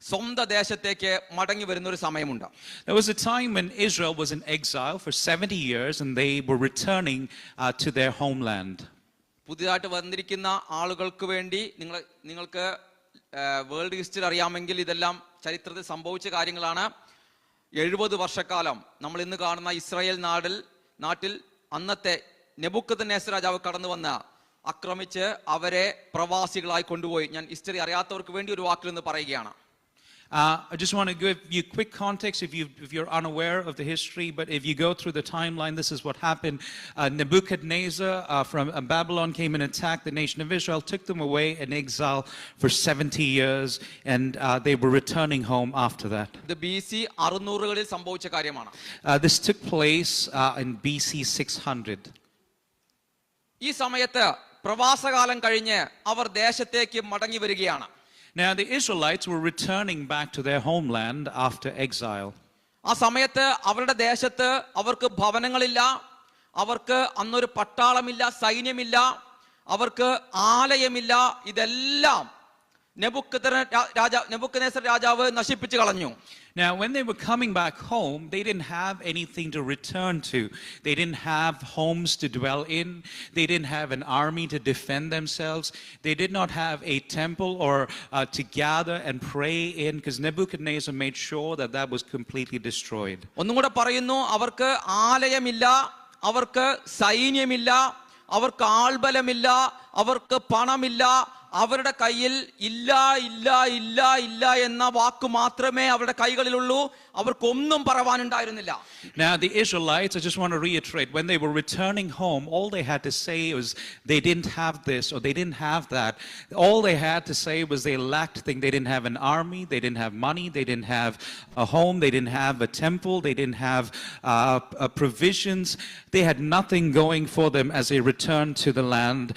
സ്വന്തം ദേശത്തേക്ക് മടങ്ങി വരുന്ന ഒരു സമയമുണ്ട്. There was a time when Israel was in exile for 70 years and they were returning to their homeland. പുതിയതായിട്ട് വന്നിരിക്കുന്ന ആളുകൾക്ക് വേണ്ടി നിങ്ങൾക്ക് വേൾഡ് ഹിസ്റ്ററി അറിയാമെങ്കിൽ ഇതെല്ലാം ചരിത്രത്തിൽ സംഭവിച്ച കാര്യങ്ങളാണ്. 70 വർഷക്കാലം നമ്മൾ ഇന്ന് കാണുന്ന ഇസ്രായേൽ നാട്ടിൽ അന്നത്തെ നെബൂഖദ്നേസർ രാജാവ് കടന്നു വന്ന് ആക്രമിച്ച് അവരെ പ്രവാസികളായി കൊണ്ടുപോയി. ഞാൻ ഹിസ്റ്ററി അറിയാത്തവർക്ക് വേണ്ടി ഒരു വാക്കിൽ നിന്ന് പറയുകയാണ്. I just want to give you quick context if you're unaware of the history, but if you go through the timeline, this is what happened. Nebuchadnezzar from Babylon came and attacked the nation of Israel, took them away in exile for 70 years, and they were returning home after that. ഇത് BC 600കളിൽ സംഭവിച്ച കാര്യമാണ്. This took place in BC 600. ഈ സമയത്ത് പ്രവാസകാലം കഴിഞ്ഞ് അവർ ദേശത്തേക്ക് മടങ്ങി വരികയാണ്. Now the Israelites were returning back to their homeland after exile. ആ സമയത്ത് അവരുടെ ദേശത്ത് അവർക്ക് ഭവനങ്ങളില്ല, അവർക്ക് അന്നൊരു പട്ടാളമില്ല, സൈന്യമില്ല, അവർക്ക് ആലയമില്ല. ഇതെല്ലാം നെബൂഖദ്നേസർ രാജാവ് നശിപ്പിച്ചു കളഞ്ഞു. Now, when they were coming back home, they didn't have anything to return to. They didn't have homes to dwell in. They didn't have an army to defend themselves. They did not have a temple or to gather and pray in, because Nebuchadnezzar made sure that that was completely destroyed. ഒന്നും കൂടെ പറയുന്നു, അവർക്ക് ആലയമില്ല, അവർക്ക് സൈന്യമില്ല, അവർക്ക് ആൾബലമില്ല, അവർക്ക് പണമില്ല, അവരുടെ കയ്യിൽ ഇല്ല ഇല്ല ഇല്ല ഇല്ല എന്ന വാക്ക് മാത്രമേ അവരുടെ കൈകളിലുള്ളൂ. അവർക്കൊന്നും പറവാനുണ്ടായിരുന്നില്ല. Now the Israelites, I just want to reiterate, when they were returning home, all they had to say was they didn't have this or they didn't have that. All they had to say was they lacked things. They didn't have an army, they didn't have money, they didn't have a home, they didn't have a temple, they didn't have provisions. They had nothing going for them as they returned to the land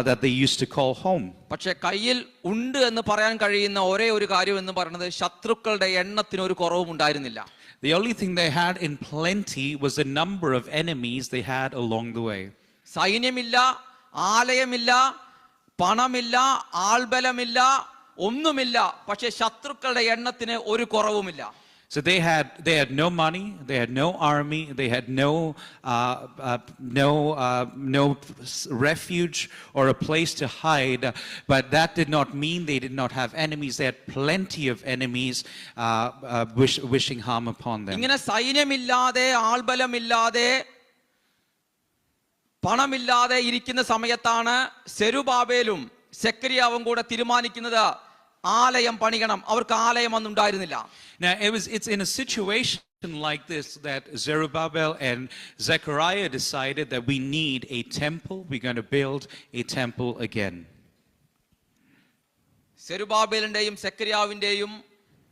that they used to call home. പക്ഷെ കയ്യിൽ ഉണ്ട് എന്ന് പറയാൻ കഴിയുന്ന ഒരേ ഒരു കാര്യം എന്ന് പറയുന്നത് ശത്രുക്കളുടെ എണ്ണത്തിന് ഒരു കുറവും ഉണ്ടായിരുന്നില്ല. The only thing they had in plenty was the number of enemies they had along the way. സൈന്യമില്ല, ആലയമില്ല, പണമില്ല, ആൾബലമില്ല, ഒന്നുമില്ല. പക്ഷെ ശത്രുക്കളുടെ എണ്ണത്തിന് ഒരു കുറവുമില്ല. So they had no money, they had no army, they had no refuge or a place to hide. But that did not mean they did not have enemies. They had plenty of enemies wishing harm upon them. ഇങ്ങനെ സൈന്യമില്ലാതെ, ആൾബലമില്ലാതെ, പണമില്ലാതെ ഇരിക്കുന്ന സമയത്താണ് സെരുബാബേലും സെക്കരിയാവും കൂടെ തീരുമാനിക്കുന്നത് ആലയം പണിയണം. അവർക്ക് ആലയം ഒന്നും ഉണ്ടായിരുന്നില്ല. Now it's in a situation like this that Zerubbabel and Zechariah decided that we need a temple. We're going to build a temple again. സെരുബാബേലിന്റെയും സെക്കരിയാവിന്റെയും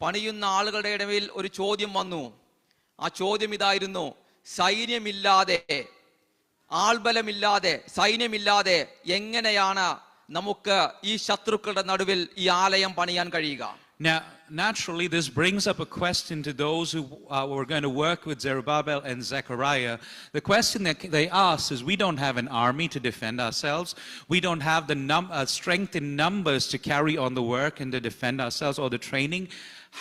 പണിയുന്ന ആളുകളുടെ ഇടയിൽ ഒരു ചോദ്യം വന്നു. ആ ചോദ്യം ഇതായിരുന്നു: സൈന്യമില്ലാതെ, ആൾബലമില്ലാതെ, സൈന്യമില്ലാതെ എങ്ങനെയാണ് നമുക്ക് ഈ ശത്രുക്കളുടെ നടുവിൽ ഈ ആലയം പണിയാൻ കഴിയുക? Now, naturally, this brings up a question to those who were going to work with Zerubbabel and Zechariah. The question that they asked is, we don't have an army to defend ourselves. We don't have the strength in numbers to carry on the work and to defend ourselves, or the training.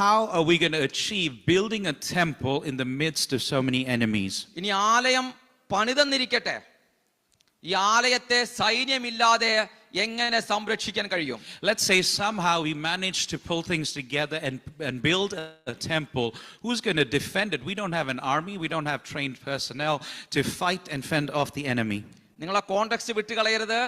How are we going to achieve building a temple in the midst of so many enemies? ഇനി ആലയം പണിതെന്നിരിക്കട്ടെ, ഈ ആലയത്തെ സൈന്യമില്ലാതെ എങ്ങനെ സംരക്ഷിക്കാൻ കഴിയും? Let's say somehow we managed to pull things together and build a temple. Who's going to defend it? We don't have an army. We don't have trained personnel to fight and fend off the enemy. നിങ്ങൾ ആ context വിട്ടുകളയരുത്.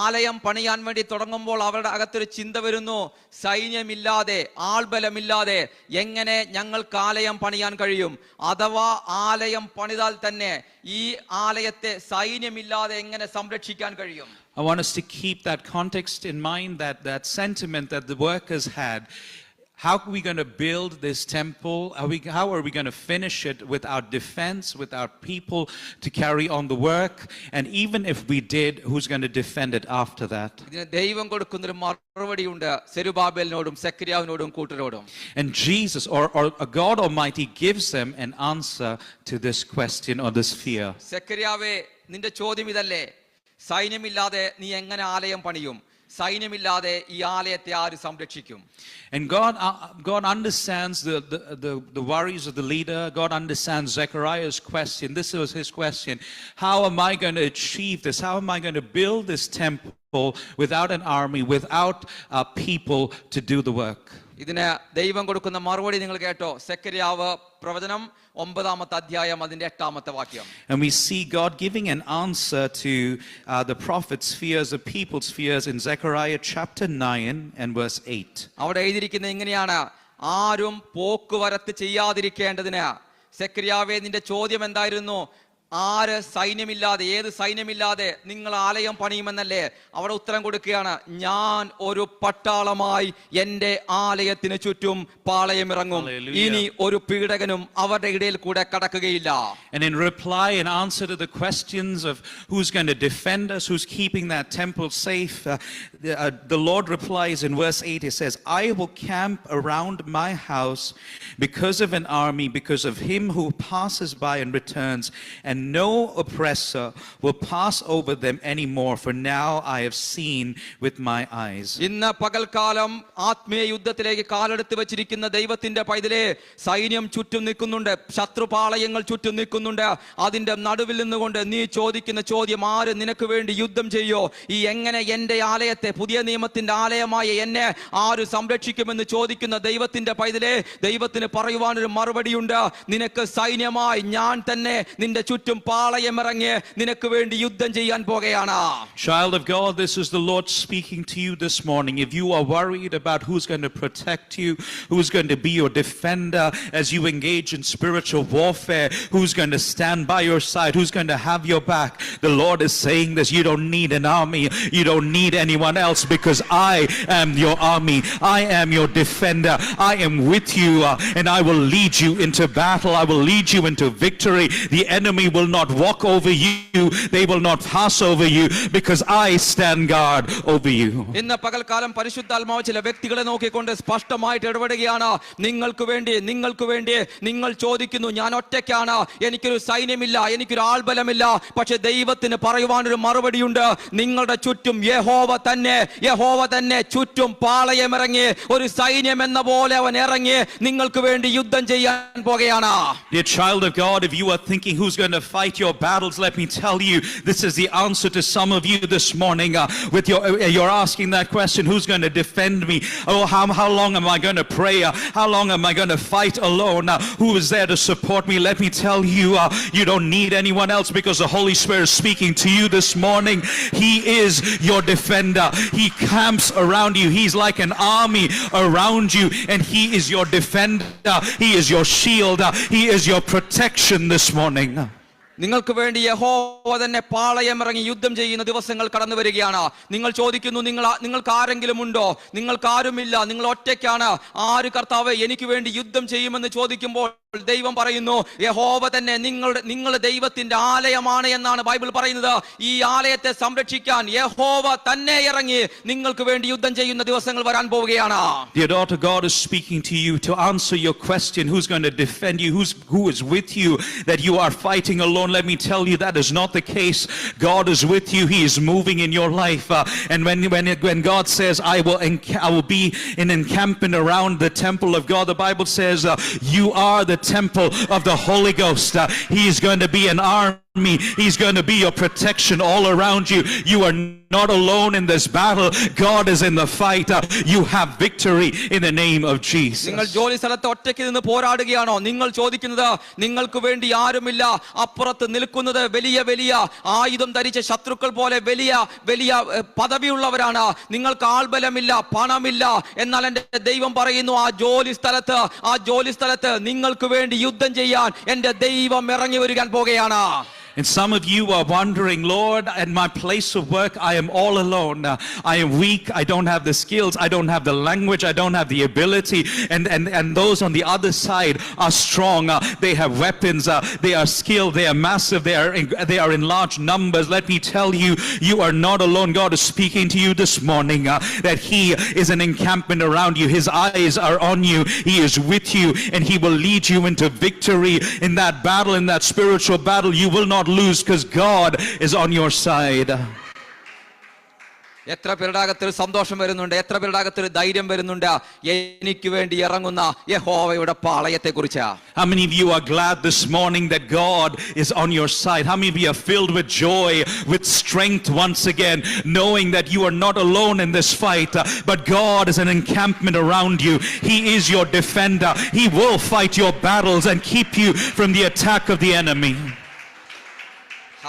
ആലയം പണിയാൻ വേണ്ടി തുടങ്ങുമ്പോൾ അവരുടെ അകത്തൊരു ചിന്ത വരുന്നു: സൈന്യമില്ലാതെ, ആൾബലമില്ലാതെ എങ്ങനെ ഞങ്ങൾക്ക് ആലയം പണിയാൻ കഴിയും? അഥവാ ആലയം പണിതാൽ തന്നെ ഈ ആലയത്തെ സൈന്യമില്ലാതെ എങ്ങനെ സംരക്ഷിക്കാൻ കഴിയും? I want us to keep that context in mind, that sentiment that the workers had. How are we going to build this temple? How are we going to finish it without defense, without people to carry on the work? And even if we did, who's going to defend it after that? ഇതിന് ദൈവം കൊടുക്കുന്നൊരു മറുപടിയുണ്ട് സെരുബാബേലിനോടും സെക്കരിയാവിനോടും കൂട്ടരോടും. And Jesus or God Almighty gives them an answer to this question or this fear. സെക്കരിയാവേ, നിന്റെ ചോദ്യം ഇതല്ലേ: സൈന്യമില്ലാതെ നീ എങ്ങനെ ആലയം പണിയും? സൈന്യമില്ലാതെ ഈ ആലയത്തെ ആര് സംരക്ഷിക്കും? And God understands the worries of the leader. God understands Zechariah's question. This was his question: how am I going to achieve this? How am I going to build this temple without an army, without people to do the work? ഇതിന് ദൈവം കൊടുക്കുന്ന മറുപടി നിങ്ങൾ കേട്ടോ. സെക്കരിയാവ് പ്രവചനം 9-ാമത്തെ അധ്യായം അതിന്റെ 8-ാമത്തെ വാക്യം. And we see God giving an answer to the prophet's fears, the people's fears, in Zechariah chapter 9 and verse 8. അവിടെ എഴുതിയിരിക്കുന്നത് ഇങ്ങനെയാണ്: ആരും പോക്കുവരത്ത് ചെയ്യാതിരിക്കേണ്ടതിന്. സെക്കരിയാവേ, നിന്റെ ചോദ്യം എന്തായിരുന്നു? ആര് സൈന്യമില്ലാതെ, ഏത് സൈന്യമില്ലാതെ നിങ്ങൾ ആലയം പണിയുമെന്നല്ലേ? അവിടെ ഉത്തരം കൊടുക്കുകയാണ്: ഞാൻ ഒരു പട്ടാളമായി എന്റെ ആലയത്തിന് ചുറ്റും പാളയമിറങ്ങും. ഇനി ഒരു പീഡകനും അവരുടെ ഇടയിൽ കൂടെ കടക്കുകയില്ല. And in reply, in answer to the questions of who's going to defend us, who's keeping that temple safe, the Lord replies in verse 8. He says, I will camp around my house because of an army, because of him who passes by and returns, and no oppressor will pass over them anymore, for now I have seen with my eyes. ഇന്ന് പകൽക്കാലം ആത്മീയ യുദ്ധത്തിലേക്ക് കാലെടുത്ത് വെച്ചിരിക്കുന്ന ദൈവത്തിന്റെ പൈതലേ, സൈന്യം ചുറ്റും നിൽക്കുന്നുണ്ട്, ശത്രുപാളയങ്ങൾ ചുറ്റും നിൽക്കുന്നുണ്ട്. അതിന്റെ നടുവിൽ നിന്നുകൊണ്ട് നീ ചോദിക്കുന്ന ചോദ്യം: ആര് നിനക്ക് വേണ്ടി യുദ്ധം ചെയ്യോ? ഈ എങ്ങനെ എന്റെ ആലയത്തെ, പുതിയ നിയമത്തിന്റെ ആലയമായ എന്നെ ആര് സംരക്ഷിക്കുമെന്ന് ചോദിക്കുന്ന ദൈവത്തിന്റെ പൈതലേ, ദൈവത്തിന് പറയുവാനൊരു മറുപടിയുണ്ട്. നിനക്ക് സൈന്യമായി ഞാൻ തന്നെ നിന്റെ ചുറ്റും പാളയമിറങ്ങി നിനക്ക് വേണ്ടി യുദ്ധം ചെയ്യാൻ പോകുകയാണ്. Child of God, this is the Lord speaking to you this morning. If you are worried about who's going to protect you, who's going to be your defender as you engage in spiritual warfare, who's going to stand by your side, who's going to have your back, the Lord is saying this: you don't need an army, you don't need anyone else, because I am your army, I am your defender, I am with you, and I will lead you into battle, I will lead you into victory. The enemy will not walk over you, they will not pass over you, because I stand guard over you. ഇന്ന് പകൽക്കാലം പരിശുദ്ധാത്മാവ് ചില വ്യക്തികളെ നോക്കിക്കൊണ്ട് സ്പഷ്ടമായിട്ട് ഇടപെടുകയാണ്. നിങ്ങൾക്ക് വേണ്ടി നിങ്ങൾ ചോദിക്കുന്നു, ഞാൻ ഒറ്റയ്ക്കാണ്, എനിക്കൊരു സൈന്യമില്ല, എനിക്കൊരു ആൾബലമില്ല. പക്ഷെ ദൈവത്തിന് പറയുവാനൊരു മറുപടിയുണ്ട്. നിങ്ങളുടെ ചുറ്റും യഹോവ തന്നെ ചുറ്റും പാളയമിറങ്ങി, ഒരു സൈന്യം എന്ന പോലെ അവൻ ഇറങ്ങി നിങ്ങൾക്ക് വേണ്ടി യുദ്ധം ചെയ്യാൻ പോകുകയാണ്. Dear child of God, if you are thinking who's going to fight your battles, let me tell you, this is the answer to some of you this morning. You're asking that question, who's going to defend me? Oh, how long am I going to pray? How long am I going to fight alone? Who is there to support me? Let me tell you, you don't need anyone else, because the Holy Spirit is speaking to you this morning. He is your defender. He camps around you. He's like an army around you, and He is your defender. He is your shield. He is your protection this morning. നിങ്ങൾക്ക് വേണ്ടി യഹോവ തന്നെ പാളയമിറങ്ങി യുദ്ധം ചെയ്യുന്ന ദിവസങ്ങൾ കടന്നു വരികയാണ്. നിങ്ങൾ ചോദിക്കുന്നു, നിങ്ങൾക്ക് ആരെങ്കിലും ഉണ്ടോ? നിങ്ങൾക്കാരുമില്ല, നിങ്ങൾ ഒറ്റയ്ക്കാണ്. ആര് കർത്താവേ എനിക്ക് വേണ്ടി യുദ്ധം ചെയ്യുമെന്ന് ചോദിക്കുമ്പോൾ ദൈവം പറയുന്നു, യഹോവ തന്നെ നിങ്ങൾ ദൈവത്തിന്റെ ആലയമാണ് എന്നാണ് ബൈബിൾ പറയുന്നത്. ഈ ആലയത്തെ സംരക്ഷിക്കാൻ യഹോവ തന്നെ ഇറങ്ങി നിങ്ങൾക്ക് വേണ്ടി യുദ്ധം ചെയ്യുന്ന ദിവസങ്ങൾ വരാൻ പോവുകയാണ്. Dear daughter, God is speaking to you to answer your question, who's going to defend you, who is with you, that you are fighting alone. Let me tell you, that is not the case. God is with you. He is moving in your life. And when God says, I will be in encampment around the temple of God, the Bible says, you are the temple of the Holy Ghost. He is going to be an army. He's going to be your protection all around you. You are not alone in this battle. God is in the fight. You have victory in the name of Jesus. നിങ്ങൾ ജോലി സ്ഥലത്ത് ഒറ്റയ്ക്ക് നിന്ന് പോരാടുകയാണോ? നിങ്ങൾ ചോദിക്കുന്നത്, നിങ്ങൾക്ക് വേണ്ടി ആരുമില്ല, അപ്പുറത്ത് നിൽക്കുന്നത് വലിയ ആയുധം ധരിച്ച ശത്രുക്കൾ പോലെ വലിയ പദവിയുള്ളവരാണ്. നിങ്ങൾക്ക് ആൾബലമില്ല, പണമില്ല. എന്നാൽ എൻ്റെ ദൈവം പറയുന്നു, ആ ജോലി സ്ഥലത്ത് നിങ്ങൾക്ക് വേണ്ടി യുദ്ധം ചെയ്യാൻ എൻ്റെ ദൈവം ഇറങ്ങി വരാൻ പോകുകയാണ്. And some of you are wondering, Lord, at my place of work, I am all alone. I am weak. I don't have the skills. I don't have the language. I don't have the ability. And those on the other side are strong. They have weapons. They are skilled. They are massive. They are in large numbers. Let me tell you, you are not alone. God is speaking to you this morning that He is an encampment around you. His eyes are on you. He is with you, and He will lead you into victory in that battle, in that spiritual battle. You will not lose, because God is on your side. എത്ര പേരുടെ അകത്തൊരു സന്തോഷം വരുന്നുണ്ട്, എത്ര പേരുടെ അകത്തൊരു ധൈര്യം വരുന്നുണ്ട് എനിക്ക് വേണ്ടി ഇറങ്ങുന്ന യഹോവയുടെ പാളയത്തെ കുറിച്ച്. How many of you are glad this morning that God is on your side? How many of you are filled with joy, with strength once again, knowing that you are not alone in this fight, but God is an encampment around you. He is your defender. He will fight your battles and keep you from the attack of the enemy.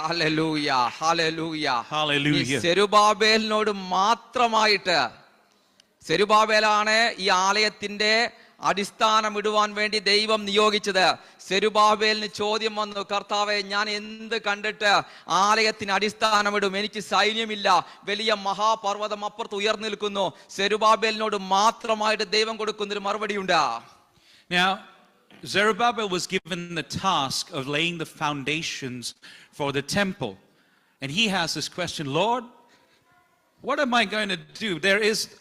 Hallelujah, hallelujah, hallelujah. സെരുബാബേലിനോട് മാത്രമായിട്ട്, സെരുബാബേലാണ് ഈ ആലയത്തിന്റെ അടിസ്ഥാനം ഇടുവാൻ വേണ്ടി ദൈവം നിയോഗിച്ചത്. സെരുബാബേലിന് ചോദ്യം വന്നു, കർത്താവേ ഞാൻ എന്ത് കണ്ടിട്ട് ആലയത്തിന് അടിസ്ഥാനമിടും? എനിക്ക് സൈന്യമില്ല, വലിയ മഹാപർവ്വതം അപ്പുറത്ത് ഉയർന്നു നിൽക്കുന്നു. സെരുബാബേലിനോട് മാത്രമായിട്ട് ദൈവം കൊടുക്കുന്നൊരു മറുപടിയുണ്ട്. Now Zerubbabel was given the task of laying the foundations for the temple. And he has this question, Lord, what am I going to do?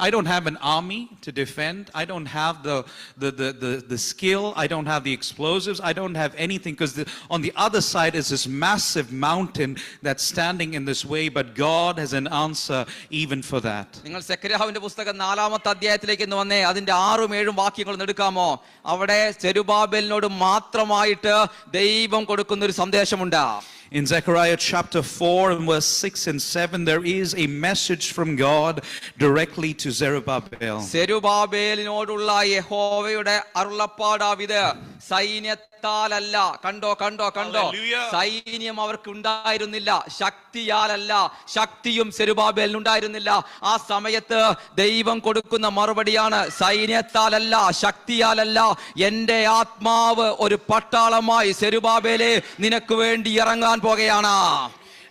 I don't have an army to defend. I don't have the skill. I don't have the explosives. I don't have anything, because on the other side is this massive mountain that's standing in this way. But God has an answer even for that. നിങ്ങൾ സെഖര്യാവിന്റെ പുസ്തകം 4-ാമത്തെ അധ്യായത്തിലേക്ക് വന്നേ, അതിന്റെ 6-7 വാക്യങ്ങൾ എടുക്കാമോ? അവിടെ സെരുബാബേലിനോട് മാത്രമായിട്ട് ദൈവം കൊടുക്കുന്ന ഒരു സന്ദേശമുണ്ട്. In Zechariah chapter 4 and verse 6 and 7, there is a message from God directly to Zerubbabel. സെരുബാബേലിനോടുള്ള യഹോവയുടെ അരുളപ്പാടാവിത്, സൈന്യത്താലല്ല. കണ്ടോ, സൈന്യം അവർക്ക് ഉണ്ടായിരുന്നില്ല, ശക്തിയാലല്ല. ശക്തിയും സെരുബാബേലിനുണ്ടായിരുന്നില്ല. ആ സമയത്ത് ദൈവം കൊടുക്കുന്ന മറുപടിയാണ്, സൈന്യത്താലല്ല, ശക്തിയാലല്ല, എന്റെ ആത്മാവ് ഒരു പട്ടാളമായി സെരുബാബേലേ നിനക്ക് വേണ്ടി ഇറങ്ങാൻ പോകുകയാണ്.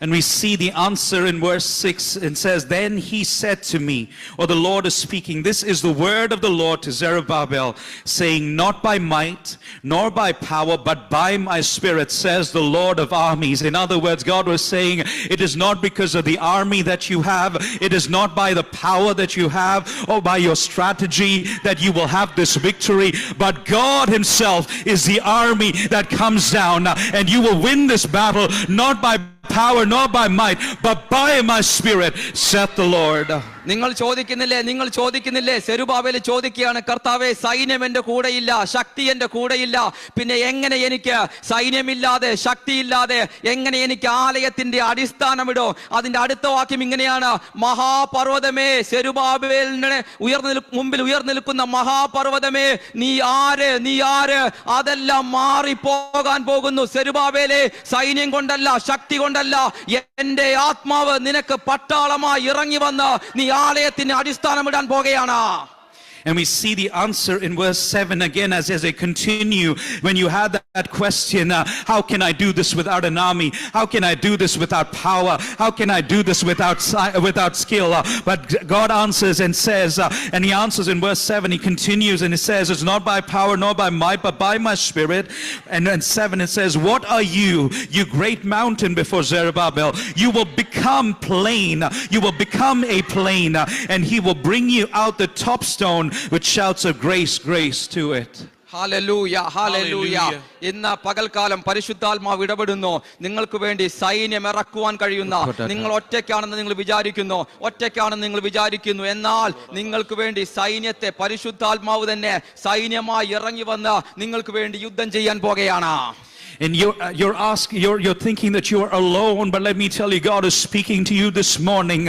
And we see the answer in verse 6 and says, Then he said to me, or the Lord is speaking, this is the word of the Lord to Zerubbabel, saying, Not by might, nor by power, but by my spirit, says the Lord of armies. In other words, God was saying, it is not because of the army that you have, it is not by the power that you have, or by your strategy that you will have this victory, but God himself is the army that comes down, and you will win this battle, not by power nor by might, but by my spirit, saith the Lord. നിങ്ങൾ ചോദിക്കുന്നില്ലേ Zerubbabel ചോദിക്കുകയാണ്, കർത്താവേ, സൈന്യം എന്റെ കൂടെയില്ല, ശക്തി എന്റെ കൂടെയില്ല, പിന്നെ എങ്ങനെ എനിക്ക് സൈന്യമില്ലാതെ ശക്തിയില്ലാതെ എങ്ങനെ എനിക്ക് ആലയത്തിന്റെ അടിസ്ഥാനമിടോ? അതിന്റെ അടുത്ത വാക്യം ഇങ്ങനെയാണ്, മഹാപർവ്വതമേ, സെരുബാബേലിന് മുമ്പിൽ ഉയർന്നിൽക്കുന്ന മഹാപർവ്വതമേ, നീ ആര്? അതെല്ലാം മാറിപ്പോകാൻ പോകുന്നു. സെരുബാബേലെ, സൈന്യം കൊണ്ടല്ല, ശക്തി കൊണ്ടല്ല, എന്റെ ആത്മാവ് നിനക്ക് പട്ടാളമായി ഇറങ്ങി വന്ന് നീ ആലയത്തിന് അടിസ്ഥാനമിടാൻ പോകുകയാണ്. And we see the answer in verse 7 again as I continue. When you had that question, how can I do this without an army? How can I do this without power? How can I do this without skill? But God answers and says, and he answers in verse 7, he continues and he says, it's not by power nor by might, but by my spirit. And in 7 it says, what are you, you great mountain before Zerubbabel? You will become plain. You will become a plain. And he will bring you out the top stone with shouts of grace, grace to it. Hallelujah, hallelujah. ഇന്ന് പകൽക്കാലം പരിശുദ്ധാത്മാവ് ഇടപെടുന്നു. നിങ്ങൾക്ക് വേണ്ടി സൈന്യം ഇറക്കുവാൻ കഴിയുന്ന, നിങ്ങൾ ഒറ്റയ്ക്കാണെന്ന് നിങ്ങൾ വിചാരിക്കുന്നു, എന്നാൽ നിങ്ങൾക്ക് വേണ്ടി സൈന്യത്തെ പരിശുദ്ധാത്മാവ് തന്നെ സൈന്യമായി ഇറങ്ങി വന്ന് നിങ്ങൾക്ക് വേണ്ടി യുദ്ധം ചെയ്യാൻ പോകുകയാണ്. And you're thinking that you are alone, but let me tell you, God is speaking to you this morning.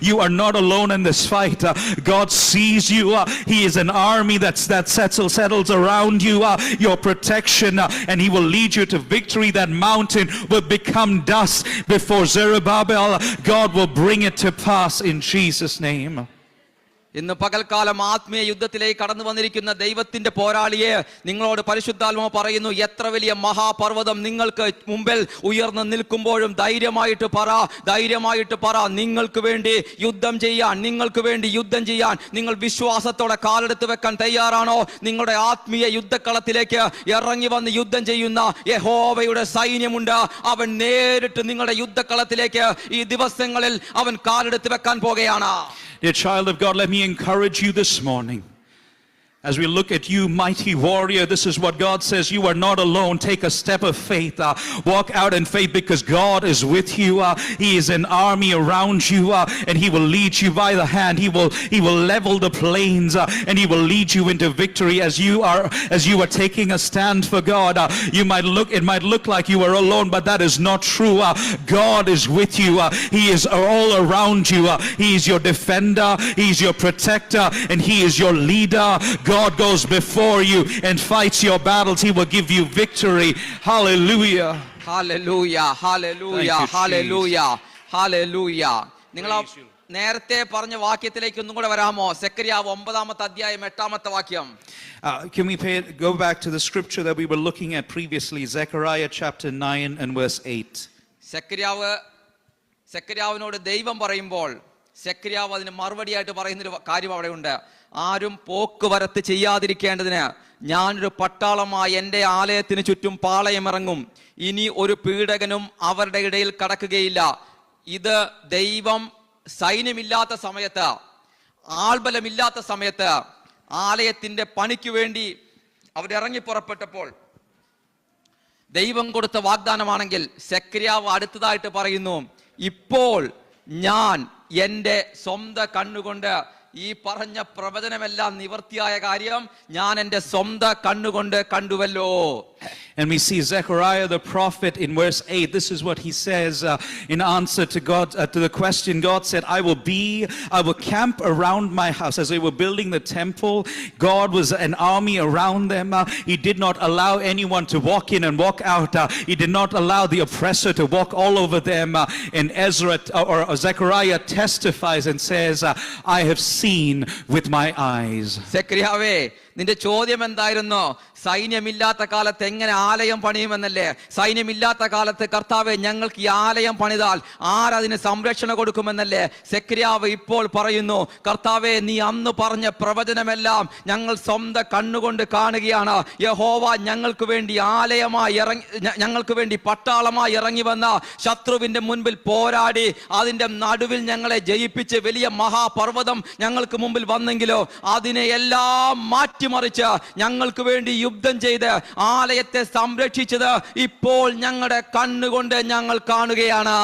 You are not alone in this fight. God sees you. He is an army that settles around you, your protection, and he will lead you to victory. That mountain will become dust before Zerubbabel. God will bring it to pass in Jesus' name. ഇന്ന് പകൽക്കാലം ആത്മീയ യുദ്ധത്തിലേക്ക് കടന്നു വന്നിരിക്കുന്ന ദൈവത്തിന്റെ പോരാളിയെ നിങ്ങളോട് പരിശുദ്ധാത്മാവ് പറയുന്നു, എത്ര വലിയ മഹാപർവ്വതം നിങ്ങൾക്ക് മുമ്പിൽ ഉയർന്നു നിൽക്കുമ്പോഴും ധൈര്യമായിട്ട് പറ, നിങ്ങൾക്ക് വേണ്ടി യുദ്ധം ചെയ്യാൻ നിങ്ങൾ വിശ്വാസത്തോടെ കാലെടുത്ത് വെക്കാൻ തയ്യാറാണോ? നിങ്ങളുടെ ആത്മീയ യുദ്ധക്കളത്തിലേക്ക് ഇറങ്ങി വന്ന് യുദ്ധം ചെയ്യുന്ന യഹോവയുടെ സൈന്യമുണ്ട്. അവൻ നേരിട്ട് നിങ്ങളുടെ യുദ്ധക്കളത്തിലേക്ക് ഈ ദിവസങ്ങളിൽ അവൻ കാലെടുത്ത് വെക്കാൻ പോകുകയാണ്. Dear child of God, let me encourage you this morning. As we look at you, mighty warrior, this is what God says. You are not alone. Take a step of faith. Walk out in faith because God is with you. He is an army around you, and he will lead you by the hand. He will level the plains, and he will lead you into victory as you are taking a stand for God. It might look like you are alone, but that is not true. God is with you. He is all around you. He is your defender. He is your protector, and he is your leader. God goes before you and fights your battles. He will give you victory. Hallelujah. Hallelujah. Hallelujah. Hallelujah. Hallelujah. നിങ്ങൾ നേരത്തെ പറഞ്ഞ വാക്യത്തിലേക്ക് ഒന്നും കൂടെ വരാമോ? സെക്കര്യാവ് 9-ാമത്തെ അധ്യായം 8-ാമത്തെ വാക്യം. Can we go back to the scripture that we were looking at previously, Zechariah chapter 9 and verse 8. സെക്കര്യാവിനോട് ദൈവം പറയുമ്പോൾ സെക്കര്യാവ് അതിന് മറുപടിയായിട്ട് പറയുന്നൊരു കാര്യം അവിടെയുണ്ട്. ആരും പോക്കുവരത്ത് ചെയ്യാതിരിക്കേണ്ടതിന് ഞാനൊരു പട്ടാളമായി എൻ്റെ ആലയത്തിന് ചുറ്റും പാളയമിറങ്ങും. ഇനി ഒരു പീഡകനും അവരുടെ ഇടയിൽ കടക്കുകയില്ല. ഇത് ദൈവം സൈന്യമില്ലാത്ത സമയത്ത്, ആൾബലമില്ലാത്ത സമയത്ത് ആലയത്തിന്റെ പണിക്ക് വേണ്ടി അവരിറങ്ങി പുറപ്പെട്ടപ്പോൾ ദൈവം കൊടുത്ത വാഗ്ദാനമാണെങ്കിൽ സെക്കര്യാവ് അടുത്തതായിട്ട് പറയുന്നു, ഇപ്പോൾ ഞാൻ എൻ്റെ സ്വന്തം കണ്ണുകൊണ്ട് ഈ പറഞ്ഞ പ്രവചനമെല്ലാം നിവർത്തിയായ കാര്യം ഞാൻ എൻ്റെ സ്വന്തം കണ്ണുകൊണ്ട് കണ്ടുവല്ലോ. And we see Zechariah the prophet in verse 8. This is what he says in answer to God, to the question. God said, I will camp around my house. As they were building the temple, God was an army around them. He did not allow anyone to walk in and walk out. He did not allow the oppressor to walk all over them. And Zechariah testifies and says, I have seen with my eyes. സെക്കര്യാവേ, നിന്റെ ചോദ്യം എന്തായിരുന്നു? സൈന്യമില്ലാത്ത കാലത്ത് എങ്ങനെ ആലയം പണിയുമെന്നല്ലേ? സൈന്യമില്ലാത്ത കാലത്ത് കർത്താവെ ഞങ്ങൾക്ക് ഈ ആലയം പണിതാൽ ആരതിന് സംരക്ഷണം കൊടുക്കുമെന്നല്ലേ? സെക്രിയാവ് ഇപ്പോൾ പറയുന്നു, കർത്താവെ നീ അന്ന് പറഞ്ഞ പ്രവചനമെല്ലാം ഞങ്ങൾ സ്വന്തം കണ്ണുകൊണ്ട് കാണുകയാണ്. യഹോവ ഞങ്ങൾക്ക് വേണ്ടി ആലയമായി ഇറങ്ങി, ഞങ്ങൾക്ക് വേണ്ടി പട്ടാളമായി ഇറങ്ങി വന്ന ശത്രുവിന്റെ മുൻപിൽ പോരാടി അതിന്റെ നടുവിൽ ഞങ്ങളെ ജയിപ്പിച്ച് വലിയ മഹാപർവ്വതം ഞങ്ങൾക്ക് മുമ്പിൽ വന്നെങ്കിലോ അതിനെ എല്ലാം മാറ്റിമറിച്ച് ഞങ്ങൾക്ക് വേണ്ടി യുദ്ധം ചെയ്ത് ആലയത്തെ സംരക്ഷിച്ചത് ഇപ്പോൾ ഞങ്ങളുടെ കണ്ണുകൊണ്ട് ഞങ്ങൾ കാണുകയാണ്.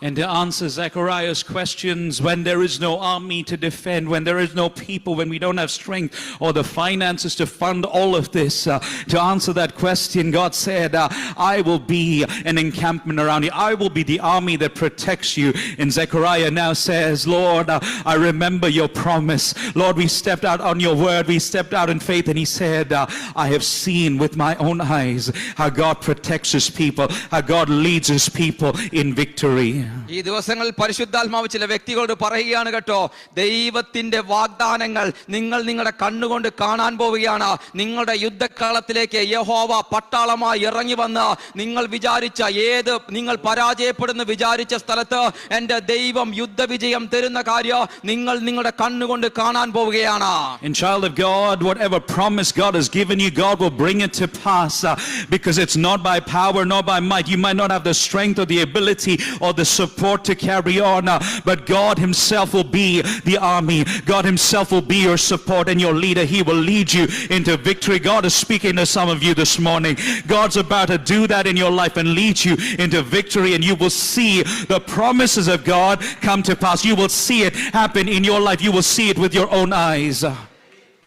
And to answer Zechariah's questions, when there is no army to defend, when there is no people, when we don't have strength or the finances to fund all of this, to answer that question, God said, I will be an encampment around you. I will be the army that protects you. And Zechariah now says, Lord, I remember your promise. Lord, we stepped out on your word. We stepped out in faith. And he said, I have seen with my own eyes how God protects his people, how God leads his people in victory. ഈ ദിവസങ്ങളിൽ പരിശുദ്ധാത്മാവ് ചില വ്യക്തികളോട് പറയുകയാണ് കേട്ടോ, ദൈവത്തിന്റെ വാഗ്ദാനങ്ങൾ നിങ്ങൾ നിങ്ങളുടെ കണ്ണുകൊണ്ട് കാണാൻ പോവുകയാണ്. നിങ്ങളുടെ യുദ്ധക്കളത്തിലേക്ക് യഹോവ പട്ടാളമായി ഇറങ്ങി വന്ന് നിങ്ങൾ വിചാരിച്ച നിങ്ങൾ പരാജയപ്പെടുന്ന വിചാരിച്ച സ്ഥലത്ത് എന്റെ ദൈവം യുദ്ധവിജയം തരുന്ന കാര്യം നിങ്ങൾ നിങ്ങളുടെ കണ്ണുകൊണ്ട് കാണാൻ പോവുകയാണ്. And child of God, whatever promise God has given you, God will bring it to pass, because it's not by power nor by might. You might not have the strength or the ability or the support to carry on, but God himself will be the army. God himself will be your support and your leader. He will lead you into victory. God is speaking to some of you this morning. God's about to do that in your life and lead you into victory, and you will see the promises of God come to pass. You will see it happen in your life. You will see it with your own eyes.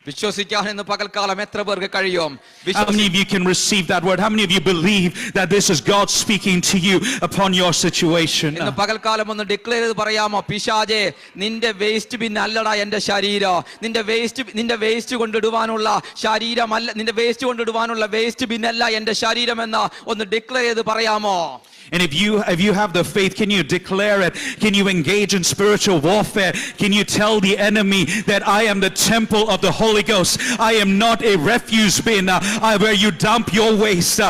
വിശ്വസിക്കാൻ ഇന്ന് പകൽക്കാലം എത്ര പേർക്ക് കഴിയും? How many of you can receive that word? How many of you believe that this is God speaking to you upon your situation? ഇന്ന് പകൽക്കാലം ഒന്ന് declare ചെയ്ത് പറയാമോ, പിശാചേ നിന്റെ വേസ്റ്റ് ബിൻ അല്ലടാ എന്റെ ശരീരം, നിന്റെ വേസ്റ്റ് കൊണ്ടിടുവാനുള്ള ശരീരമല്ല, നിന്റെ വേസ്റ്റ് കൊണ്ടിടുവാനുള്ള വേസ്റ്റ് ബിൻ അല്ല എന്റെ ശരീരം എന്ന് ഒന്ന് ഡിക്ലെയർ ചെയ്ത് പറയാമോ? And if you have the faith, can you declare it? Can you engage in spiritual warfare? Can you tell the enemy that I am the temple of the Holy Ghost? I am not a refuse bin where you dump your waste.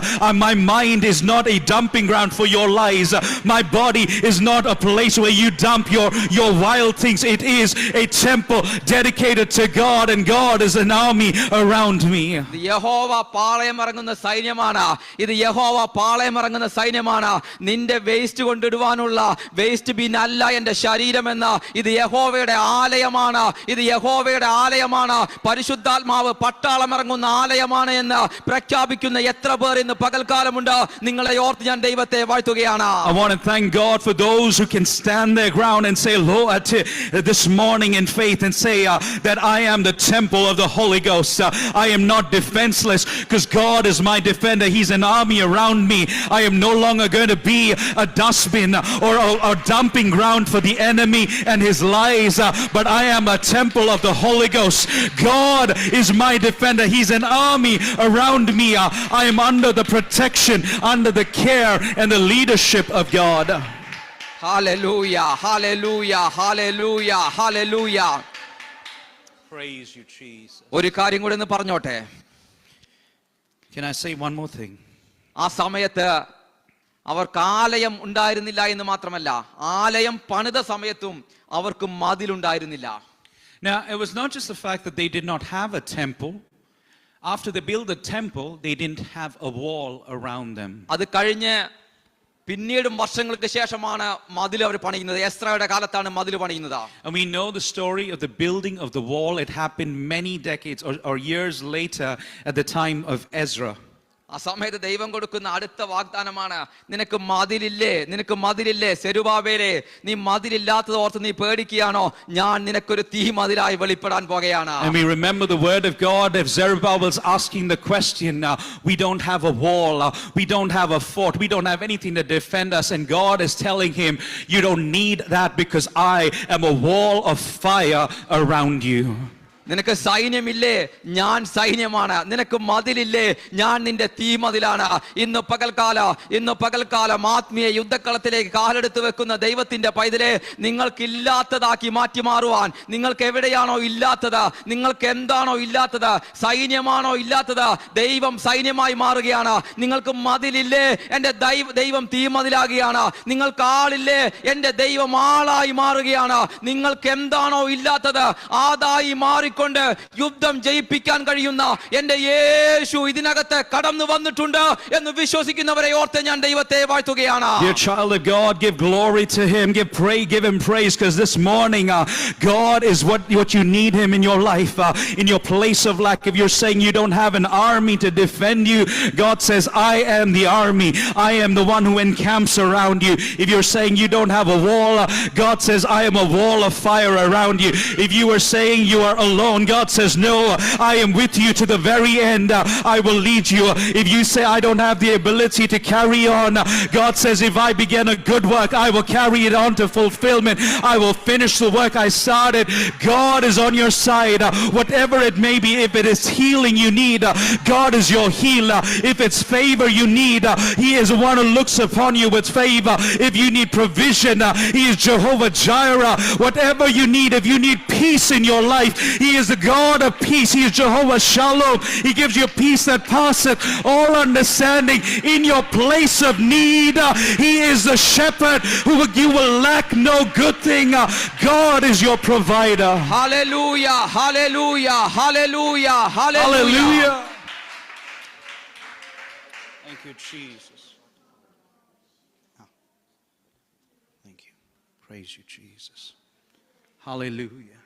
My mind is not a dumping ground for your lies. My body is not a place where you dump your wild things. It is a temple dedicated to God, and God is an army around me. യഹോവ പാളയമിറങ്ങുന്ന സൈന്യമാണ്. ഇത് യഹോവ പാളയമിറങ്ങുന്ന സൈന്യമാണ്. നിന്റെ waste കൊണ്ടിടുവാനുള്ള waste bin അല്ല എന്റെ ശരീരമെന്ന്. ഇത് യഹോവയുടെ ആലയമാണ്. ഇത് യഹോവയുടെ ആലയമാണ്. പരിശുദ്ധാത്മാവ് പട്ടാളമിറങ്ങുന്ന ആലയമാണ് എന്ന് പ്രഖ്യാപിക്കുന്ന എത്ര പേർ ഇന്ന് പകൽക്കാലമുണ്ട്? നിങ്ങളെ ഓർത്ത് ഞാൻ ദൈവത്തെ വാഴ്ത്തുകയാണ്. I want to thank God for those who can stand their ground and say, Lord, this morning in faith, and say that I am the temple of the Holy Ghost. I am not defenseless because God is my defender. He's an army around me. I am no longer going to be a dustbin or a dumping ground for the enemy and his lies, but I am a temple of the Holy Ghost. God is my defender. He's an army around me. I am under the protection, under the care and the leadership of God. Hallelujah, hallelujah, hallelujah, hallelujah. Praise you, Jesus. ഒരു കാര്യം കൂടി ഒന്ന് പറഞ്ഞോട്ടെ. Can I say one more thing? ആ സമയത്ത് അവർക്ക് ആലയം ഉണ്ടായിരുന്നില്ല എന്ന് മാത്രമല്ല, ആലയം പണിത സമയത്തും അവർക്ക് മതിലുണ്ടായിരുന്നില്ല. Now, it was not just the fact that they did not have a temple. After they built the temple, they didn't have a wall around them. അത് കഴിഞ്ഞ് പിന്നീടും വർഷങ്ങൾക്ക് ശേഷമാണ് മതിൽ അവർ പണിയുന്നത്. എസ്രായുടെ കാലത്താണ് മതിൽ പണിയുന്നത്. And we know the story of the building of the wall. It happened many decades or years later at the time of Ezra. ആ സമയത്ത് ദൈവം കൊടുക്കുന്ന അടുത്ത വാഗ്ദാനമാണ്, നിനക്ക് മതിലില്ലേ സെരുബാബേലേ, നീ മതിലില്ലാത്തത് ഓർത്ത് നീ പേടിക്കുകയാണോ? ഞാൻ നിനക്കൊരു തീ മതിലായി വെളിപ്പെടാൻ പോകുകയാണ്. And we remember the word of God. If Zerubbabel's asking the question, we don't have a wall, we don't have a fort, we don't have anything to defend us, and God is telling him, you don't need that because I am a wall of fire around you. നിനക്ക് സൈന്യമില്ലേ, ഞാൻ സൈന്യമാണ്. നിനക്ക് മതിലില്ലേ, ഞാൻ നിന്റെ തീമതിലാണ്. ഇന്ന് പകൽക്കാലം ആത്മീയ യുദ്ധക്കളത്തിലേക്ക് കാലെടുത്ത് വെക്കുന്ന ദൈവത്തിന്റെ പൈതലെ, നിങ്ങൾക്കില്ലാത്തതാക്കി മാറ്റി മാറുവാൻ, നിങ്ങൾക്ക് എവിടെയാണോ ഇല്ലാത്തത്, നിങ്ങൾക്ക് എന്താണോ ഇല്ലാത്തത്, സൈന്യമാണോ ഇല്ലാത്തത്, ദൈവം സൈന്യമായി മാറുകയാണ്. നിങ്ങൾക്ക് മതിലില്ലേ, എന്റെ ദൈവം തീമതിലാകുകയാണ്. നിങ്ങൾക്ക് ആളില്ലേ, എന്റെ ദൈവം ആളായി മാറുകയാണ്. നിങ്ങൾക്ക് എന്താണോ ഇല്ലാത്തത്, ആദായി മാറിക്കൊണ്ട് യുദ്ധം ജയിപ്പിക്കാൻ കഴിയുന്ന എന്റെ യേശു ഇതിനകത്ത് കടന്നു വന്നിട്ടുണ്ട് എന്ന് വിശ്വസിക്കുന്നവരെ ഓർത്ത് ഞാൻ ദൈവത്തെ വാഴ്ത്തുകയാണ്. Dear child of God, give glory to him, give him praise, because this morning God is what you need him in your life, in your place of lack. If you're saying you don't have an army to defend you, God says, I am the army. I am the one who encamps around you. If you're saying you don't have a wall, God says, I am a wall of fire around you. If you are saying you are alone, God says, no, I am with you to the very end. I will lead you. If you say, I don't have the ability to carry on, God says, if I begin a good work, I will carry it on to fulfillment. I will finish the work I started. God is on your side. Whatever it may be, if it is healing you need, God is your healer. If it's favor you need, He is the one who looks upon you with favor. If you need provision, He is Jehovah Jireh. Whatever you need, if you need peace in your life, He is the God of peace. He is Jehovah Shalom. He gives you peace that passeth all understanding in your place of need. He is the shepherd who you will lack no good thing. God is your provider. Hallelujah, hallelujah, hallelujah, hallelujah. Hallelujah. Thank you, Jesus. Thank you. Praise you, Jesus. Hallelujah.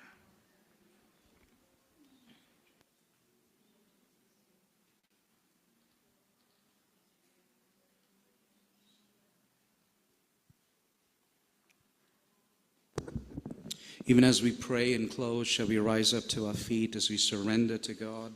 Even as we pray and close, shall we rise up to our feet as we surrender to God?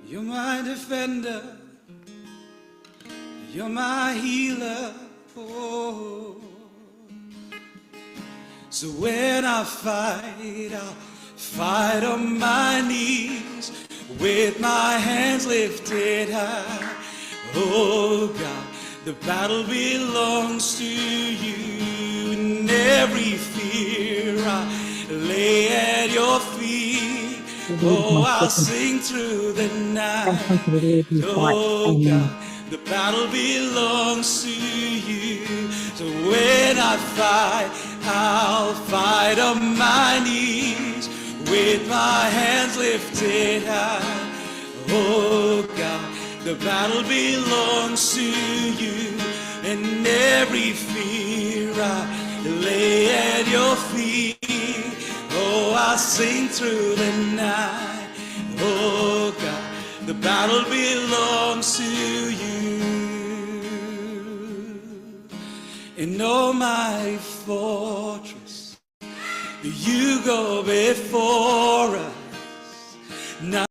You're my defender, you're my healer, oh. So when I fight, I'll fight on my knees with my hands lifted high. Oh God, the battle belongs to you, and every fear I lay at your feet. Oh, I'll sing through the night. Oh God, the battle belongs to you. So when I fight, I'll fight on my knees with my hands lifted high. Oh God, the battle belongs to you, and every fear I lay at your feet. Oh, I'll sing through the night. Oh God, the battle belongs to you. And oh, my fortress, you go before us. Now